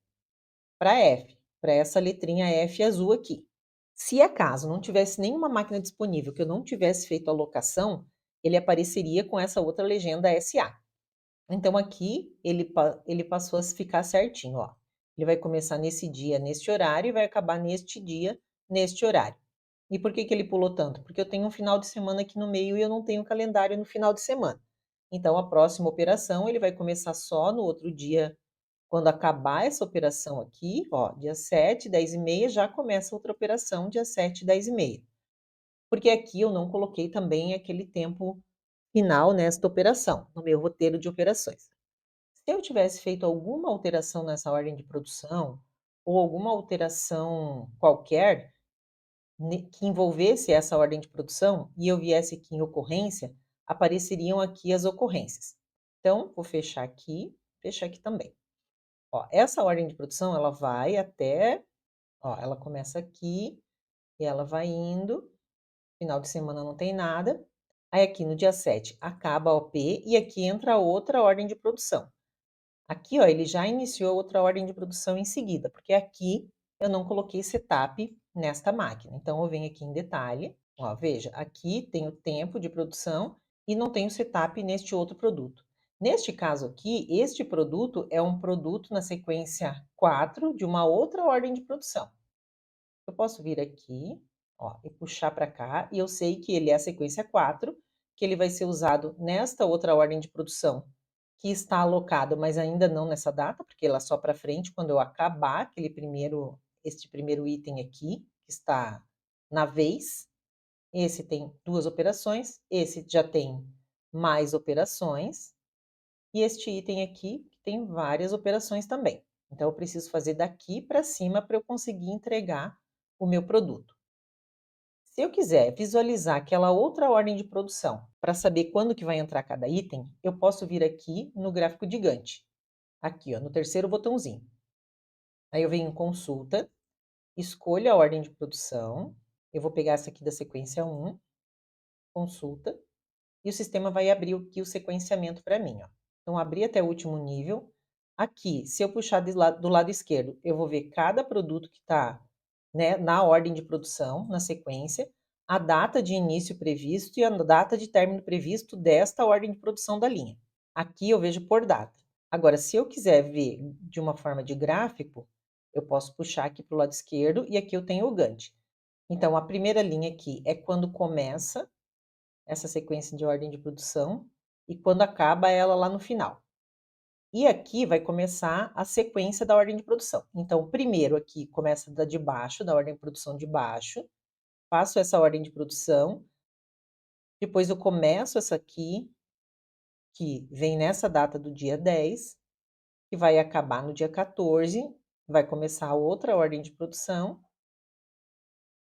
para F, para essa letrinha F azul aqui. Se acaso não tivesse nenhuma máquina disponível, que eu não tivesse feito a locação, ele apareceria com essa outra legenda SA. Então aqui ele passou a ficar certinho, ó. Ele vai começar nesse dia, neste horário, e vai acabar neste dia, neste horário. E por que ele pulou tanto? Porque eu tenho um final de semana aqui no meio e eu não tenho calendário no final de semana. Então a próxima operação ele vai começar só no outro dia, quando acabar essa operação aqui, ó, dia 7, 10h30, já começa outra operação, dia 7, 10h30. Porque aqui eu não coloquei também aquele tempo final nesta operação, no meu roteiro de operações. Se eu tivesse feito alguma alteração nessa ordem de produção, ou alguma alteração qualquer que envolvesse essa ordem de produção, e eu viesse aqui em ocorrência, apareceriam aqui as ocorrências. Então, vou fechar aqui também. Ó, essa ordem de produção, ela vai até, ó, ela começa aqui, e ela vai indo, final de semana não tem nada. Aí aqui no dia 7 acaba a OP, e aqui entra outra ordem de produção. Aqui, ó, ele já iniciou outra ordem de produção em seguida, porque aqui eu não coloquei setup nesta máquina. Então, eu venho aqui em detalhe, ó, veja, aqui tem o tempo de produção e não tem o setup neste outro produto. Neste caso aqui, este produto é um produto na sequência 4 de uma outra ordem de produção. Eu posso vir aqui, ó, e puxar para cá, e eu sei que ele é a sequência 4, que ele vai ser usado nesta outra ordem de produção, que está alocado, mas ainda não nessa data, porque ela só para frente, quando eu acabar este primeiro item aqui, que está na vez. Esse tem 2 operações, esse já tem mais operações, e este item aqui tem várias operações também. Então, eu preciso fazer daqui para cima para eu conseguir entregar o meu produto. Se eu quiser visualizar aquela outra ordem de produção para saber quando que vai entrar cada item, eu posso vir aqui no gráfico de Gantt. Aqui, ó, no terceiro botãozinho. Aí eu venho em consulta, escolho a ordem de produção, eu vou pegar essa aqui da sequência 1, consulta, e o sistema vai abrir aqui o sequenciamento para mim, ó. Então, abri até o último nível, Aqui, se eu puxar do lado esquerdo, eu vou ver cada produto que está, né, na ordem de produção, na sequência, a data de início previsto e a data de término previsto desta ordem de produção da linha. Aqui eu vejo por data. Agora, se eu quiser ver de uma forma de gráfico, eu posso puxar aqui para o lado esquerdo e aqui eu tenho o Gantt. Então, a primeira linha aqui é quando começa essa sequência de ordem de produção e quando acaba ela lá no final. E aqui vai começar a sequência da ordem de produção. Então, primeiro aqui começa da de baixo, da ordem de produção de baixo, faço essa ordem de produção, depois eu começo essa aqui, que vem nessa data do dia 10, que vai acabar no dia 14, vai começar outra ordem de produção,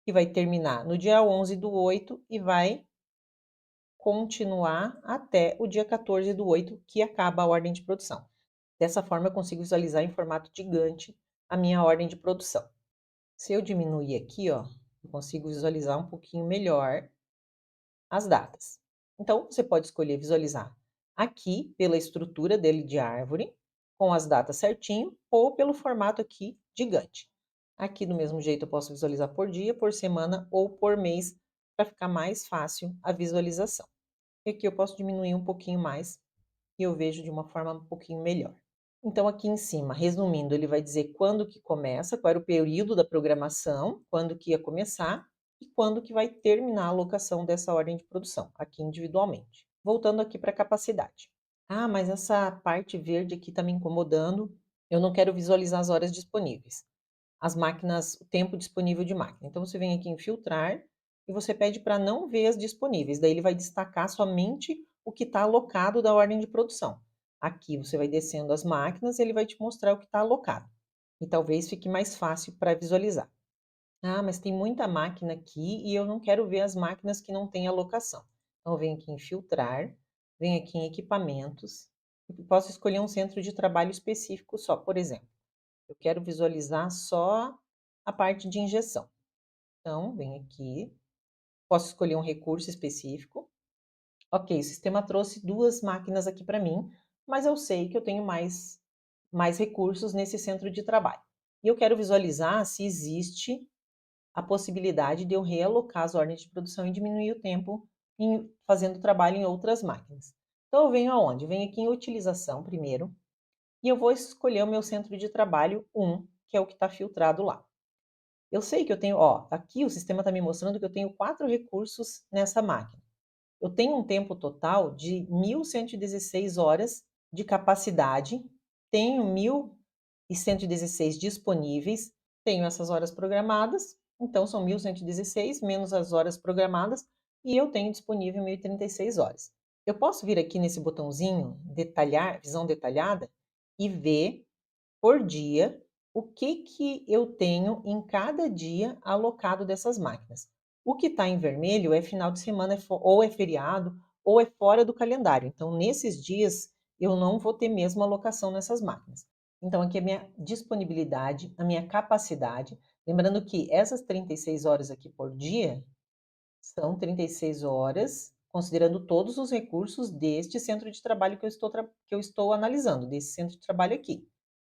que vai terminar no dia 11 do 8 e vai continuar até o dia 14 do 8, que acaba a ordem de produção. Dessa forma, eu consigo visualizar em formato de Gantt a minha ordem de produção. Se eu diminuir aqui, ó, eu consigo visualizar um pouquinho melhor as datas. Então, você pode escolher visualizar aqui pela estrutura dele de árvore, com as datas certinho, ou pelo formato aqui de Gantt. Aqui, do mesmo jeito, eu posso visualizar por dia, por semana ou por mês, para ficar mais fácil a visualização. E aqui eu posso diminuir um pouquinho mais e eu vejo de uma forma um pouquinho melhor. Então, aqui em cima, resumindo, ele vai dizer quando que começa, qual era o período da programação, quando que ia começar e quando que vai terminar a alocação dessa ordem de produção, aqui individualmente. Voltando aqui para a capacidade. Ah, mas essa parte verde aqui está me incomodando, eu não quero visualizar as horas disponíveis. As máquinas, o tempo disponível de máquina. Então, você vem aqui em filtrar e você pede para não ver as disponíveis. Daí ele vai destacar somente o que está alocado da ordem de produção. Aqui você vai descendo as máquinas e ele vai te mostrar o que está alocado. E talvez fique mais fácil para visualizar. Ah, mas tem muita máquina aqui e eu não quero ver as máquinas que não têm alocação. Então, eu venho aqui em filtrar, venho aqui em equipamentos, e posso escolher um centro de trabalho específico só, por exemplo. Eu quero visualizar só a parte de injeção. Então, venho aqui, posso escolher um recurso específico. Ok, o sistema trouxe duas máquinas aqui para mim, mas eu sei que eu tenho mais recursos nesse centro de trabalho. E eu quero visualizar se existe a possibilidade de eu realocar as ordens de produção e diminuir o tempo fazendo trabalho em outras máquinas. Então, eu venho aonde? Venho aqui em utilização primeiro, e eu vou escolher o meu centro de trabalho 1, que é o que está filtrado lá. Eu sei que eu tenho, ó, aqui o sistema está me mostrando que eu tenho 4 recursos nessa máquina. Eu tenho um tempo total de 1.116 horas de capacidade, tenho 1.116 disponíveis, tenho essas horas programadas, então são 1.116 menos as horas programadas, e eu tenho disponível 1.036 horas. Eu posso vir aqui nesse botãozinho, detalhar, visão detalhada, e ver por dia o que eu tenho em cada dia alocado dessas máquinas. O que está em vermelho é final de semana, ou é feriado, ou é fora do calendário. Então, nesses dias, eu não vou ter mesmo alocação nessas máquinas. Então, aqui é a minha disponibilidade, a minha capacidade. Lembrando que essas 36 horas aqui por dia são 36 horas, considerando todos os recursos deste centro de trabalho que eu estou analisando, desse centro de trabalho aqui.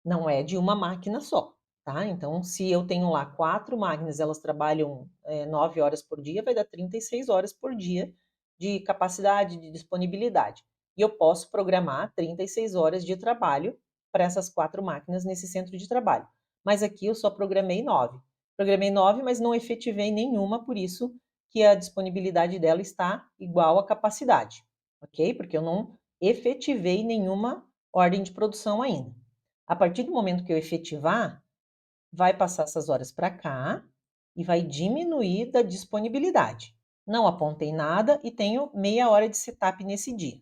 Não é de uma máquina só, tá? Então, se eu tenho lá 4 máquinas, elas trabalham 9 horas por dia, vai dar 36 horas por dia de capacidade, de disponibilidade. E eu posso programar 36 horas de trabalho para essas 4 máquinas nesse centro de trabalho. Mas aqui eu só programei 9. Programei 9, mas não efetivei nenhuma, por isso que a disponibilidade dela está igual à capacidade, ok? Porque eu não efetivei nenhuma ordem de produção ainda. A partir do momento que eu efetivar, vai passar essas horas para cá e vai diminuir da disponibilidade. Não apontei nada e tenho meia hora de setup nesse dia.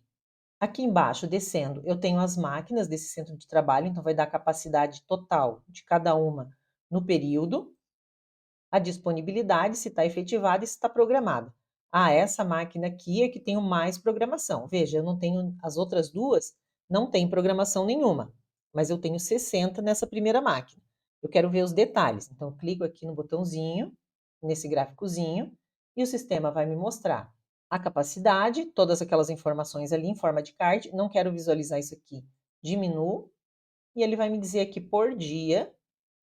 Aqui embaixo, descendo, eu tenho as máquinas desse centro de trabalho, então vai dar a capacidade total de cada uma no período, a disponibilidade, se está efetivada e se está programada. Ah, essa máquina aqui é que tem mais programação. Veja, eu não tenho as outras duas, não tem programação nenhuma, mas eu tenho 60 nessa primeira máquina. Eu quero ver os detalhes, então eu clico aqui no botãozinho, nesse gráficozinho, e o sistema vai me mostrar a capacidade, todas aquelas informações ali em forma de card. Não quero visualizar isso aqui, diminuo. e ele vai me dizer aqui por dia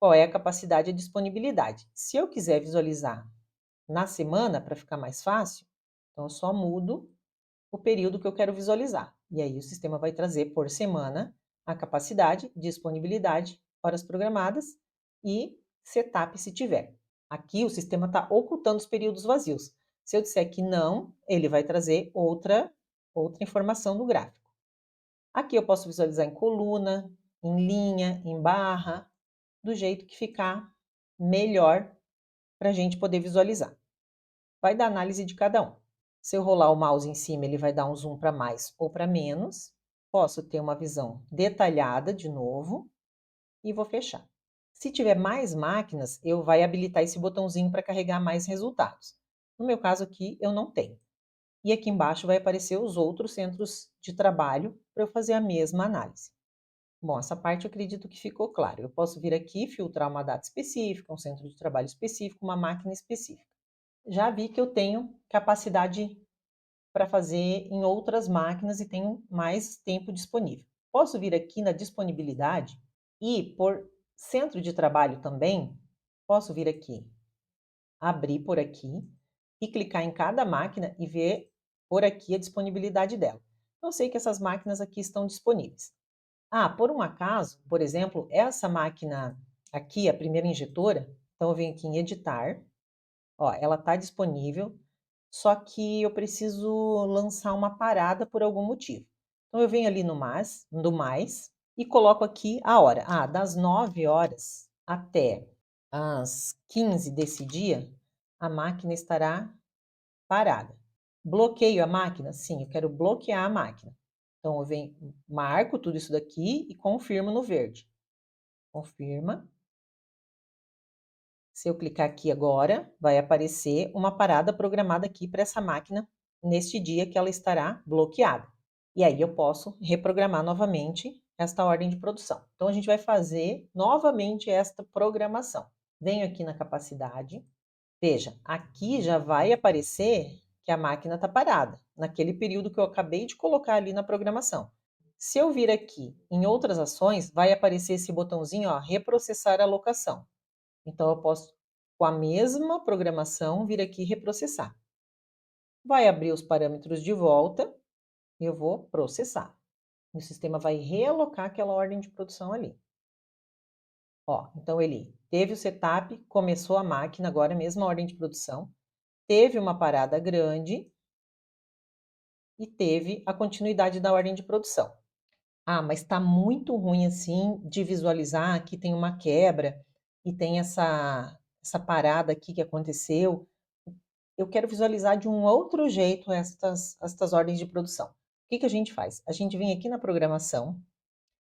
qual é a capacidade e a disponibilidade. Se eu quiser visualizar na semana, para ficar mais fácil, então eu só mudo o período que eu quero visualizar. E aí o sistema vai trazer por semana a capacidade, disponibilidade, horas programadas e setup se tiver. Aqui o sistema está ocultando os períodos vazios. Se eu disser que não, ele vai trazer outra informação no gráfico. Aqui eu posso visualizar em coluna, em linha, em barra, do jeito que ficar melhor para a gente poder visualizar. Vai dar análise de cada um. Se eu rolar o mouse em cima, ele vai dar um zoom para mais ou para menos. Posso ter uma visão detalhada de novo e vou fechar. Se tiver mais máquinas, eu vai habilitar esse botãozinho para carregar mais resultados. No meu caso aqui, eu não tenho. E aqui embaixo vai aparecer os outros centros de trabalho para eu fazer a mesma análise. Bom, essa parte eu acredito que ficou claro. Eu posso vir aqui, filtrar uma data específica, um centro de trabalho específico, uma máquina específica. Já vi que eu tenho capacidade para fazer em outras máquinas e tenho mais tempo disponível. Posso vir aqui na disponibilidade e por centro de trabalho também, posso vir aqui, abrir por aqui e clicar em cada máquina e ver por aqui a disponibilidade dela. Eu sei que essas máquinas aqui estão disponíveis. Ah, por um acaso, por exemplo, essa máquina aqui, a primeira injetora, então eu venho aqui em editar, ó, ela está disponível, só que eu preciso lançar uma parada por algum motivo. Então eu venho ali no mais e coloco aqui a hora. Ah, das 9 horas até as 15 desse dia, a máquina estará parada. Bloqueio a máquina? Sim, eu quero bloquear a máquina. Então eu venho, marco tudo isso daqui e confirmo no verde. Confirma. Se eu clicar aqui agora, vai aparecer uma parada programada aqui para essa máquina neste dia que ela estará bloqueada. E aí eu posso reprogramar novamente esta ordem de produção. Então a gente vai fazer novamente esta programação. Venho aqui na capacidade. Veja, aqui já vai aparecer que a máquina está parada, naquele período que eu acabei de colocar ali na programação. Se eu vir aqui em outras ações, vai aparecer esse botãozinho, ó, reprocessar a alocação. Então, eu posso, com a mesma programação, vir aqui e reprocessar. Vai abrir os parâmetros de volta e eu vou processar. O sistema vai realocar aquela ordem de produção ali. Ó, então, ele teve o setup, começou a máquina, agora a mesma ordem de produção, teve uma parada grande e teve a continuidade da ordem de produção. Ah, mas está muito ruim assim de visualizar, aqui tem uma quebra e tem essa parada aqui que aconteceu. Eu quero visualizar de um outro jeito estas ordens de produção. O que que a gente faz? A gente vem aqui na programação,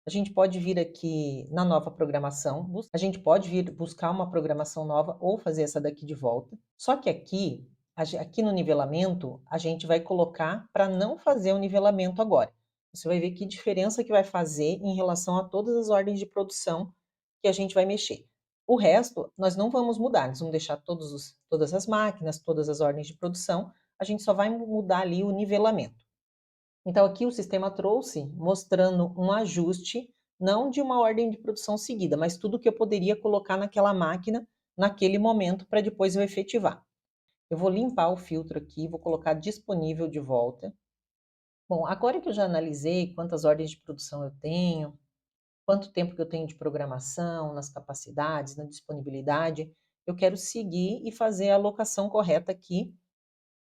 a gente pode vir aqui na nova programação, a gente pode vir buscar uma programação nova ou fazer essa daqui de volta. Só que aqui, aqui no nivelamento, a gente vai colocar para não fazer o nivelamento agora. Você vai ver que diferença que vai fazer em relação a todas as ordens de produção que a gente vai mexer. O resto, nós não vamos mudar, nós vamos deixar todas as máquinas, todas as ordens de produção, a gente só vai mudar ali o nivelamento. Então, aqui o sistema trouxe mostrando um ajuste, não de uma ordem de produção seguida, mas tudo que eu poderia colocar naquela máquina naquele momento para depois eu efetivar. Eu vou limpar o filtro aqui, vou colocar disponível de volta. Bom, agora que eu já analisei quantas ordens de produção eu tenho, quanto tempo que eu tenho de programação, nas capacidades, na disponibilidade, eu quero seguir e fazer a alocação correta aqui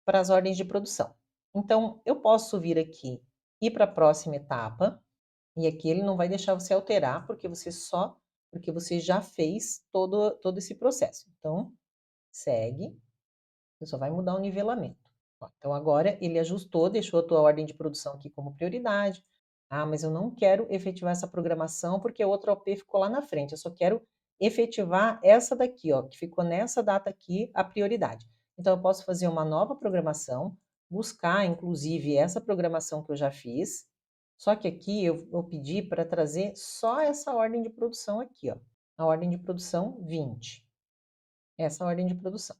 para as ordens de produção. Então, eu posso vir aqui e ir para a próxima etapa, e aqui ele não vai deixar você alterar, porque você já fez todo esse processo. Então, segue, você só vai mudar o nivelamento. Ó, então, agora ele ajustou, deixou a tua ordem de produção aqui como prioridade. Ah, mas eu não quero efetivar essa programação porque a outra OP ficou lá na frente. Eu só quero efetivar essa daqui, ó, que ficou nessa data aqui, a prioridade. Então, eu posso fazer uma nova programação, buscar, inclusive, essa programação que eu já fiz. Só que aqui eu pedi para trazer só essa ordem de produção aqui, ó. A ordem de produção 20. Essa ordem de produção.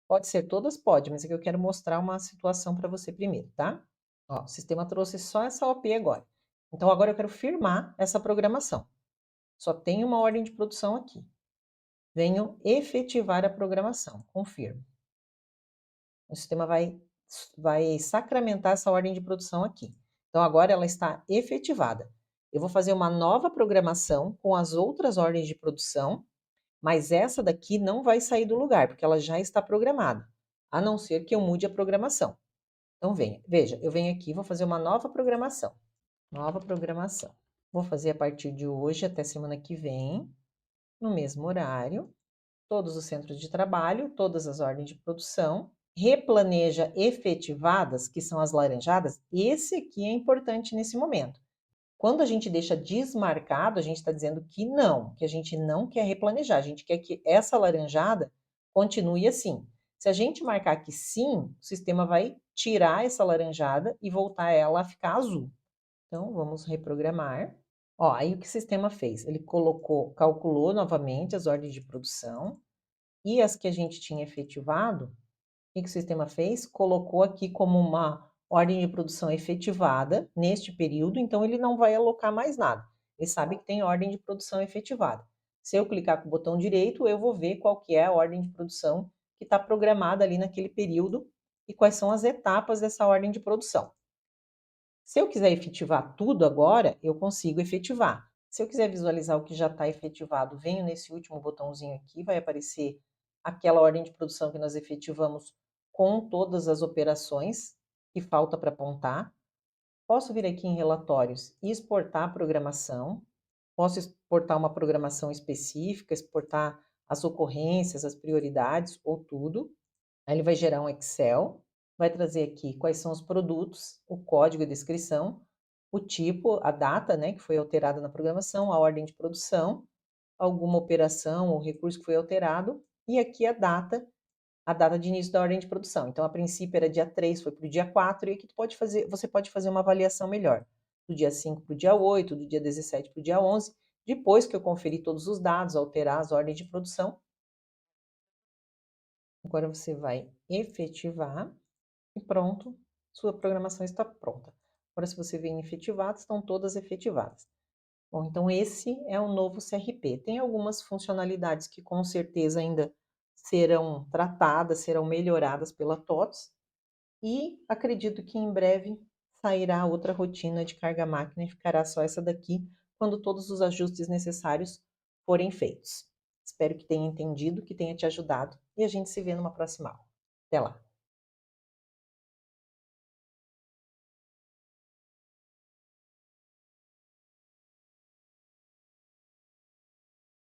Pode ser todas? Pode, mas aqui eu quero mostrar uma situação para você primeiro, tá? Ó, o sistema trouxe só essa OP agora. Então, agora eu quero firmar essa programação. Só tem uma ordem de produção aqui. Venho efetivar a programação. Confirmo. O sistema vai sacramentar essa ordem de produção aqui. Então, agora ela está efetivada. Eu vou fazer uma nova programação com as outras ordens de produção, mas essa daqui não vai sair do lugar, porque ela já está programada, a não ser que eu mude a programação. Então, veja, eu venho aqui, vou fazer uma nova programação. Nova programação. Vou fazer a partir de hoje até semana que vem, no mesmo horário, todos os centros de trabalho, todas as ordens de produção, replaneja efetivadas, que são as laranjadas, esse aqui é importante nesse momento. Quando a gente deixa desmarcado, a gente está dizendo que a gente não quer replanejar, a gente quer que essa laranjada continue assim. Se a gente marcar que sim, o sistema vai tirar essa laranjada e voltar ela a ficar azul. Então, vamos reprogramar. Ó, aí o que o sistema fez? Ele calculou novamente as ordens de produção e as que a gente tinha efetivado, o que o sistema fez? Colocou aqui como uma ordem de produção efetivada neste período, então ele não vai alocar mais nada. Ele sabe que tem ordem de produção efetivada. Se eu clicar com o botão direito, eu vou ver qual que é a ordem de produção que está programada ali naquele período e quais são as etapas dessa ordem de produção. Se eu quiser efetivar tudo agora, eu consigo efetivar. Se eu quiser visualizar o que já está efetivado, venho nesse último botãozinho aqui, vai aparecer aquela ordem de produção que nós efetivamos com todas as operações que falta para apontar. Posso vir aqui em relatórios e exportar a programação. Posso exportar uma programação específica, exportar as ocorrências, as prioridades ou tudo. Aí ele vai gerar um Excel, vai trazer aqui quais são os produtos, o código e descrição, o tipo, a data, né, que foi alterada na programação, a ordem de produção, alguma operação ou recurso que foi alterado, e aqui a data de início da ordem de produção. Então, a princípio era dia 3, foi para o dia 4, e aqui você pode fazer uma avaliação melhor. Do dia 5 para o dia 8, do dia 17 para o dia 11, depois que eu conferir todos os dados, alterar as ordens de produção, agora você vai efetivar e pronto, sua programação está pronta. Agora, se você vê em efetivadas, estão todas efetivadas. Bom, então esse é o novo CRP. Tem algumas funcionalidades que com certeza ainda serão tratadas, serão melhoradas pela TOTS, e acredito que em breve sairá outra rotina de carga máquina e ficará só essa daqui quando todos os ajustes necessários forem feitos. Espero que tenha entendido, que tenha te ajudado e a gente se vê numa próxima aula. Até lá!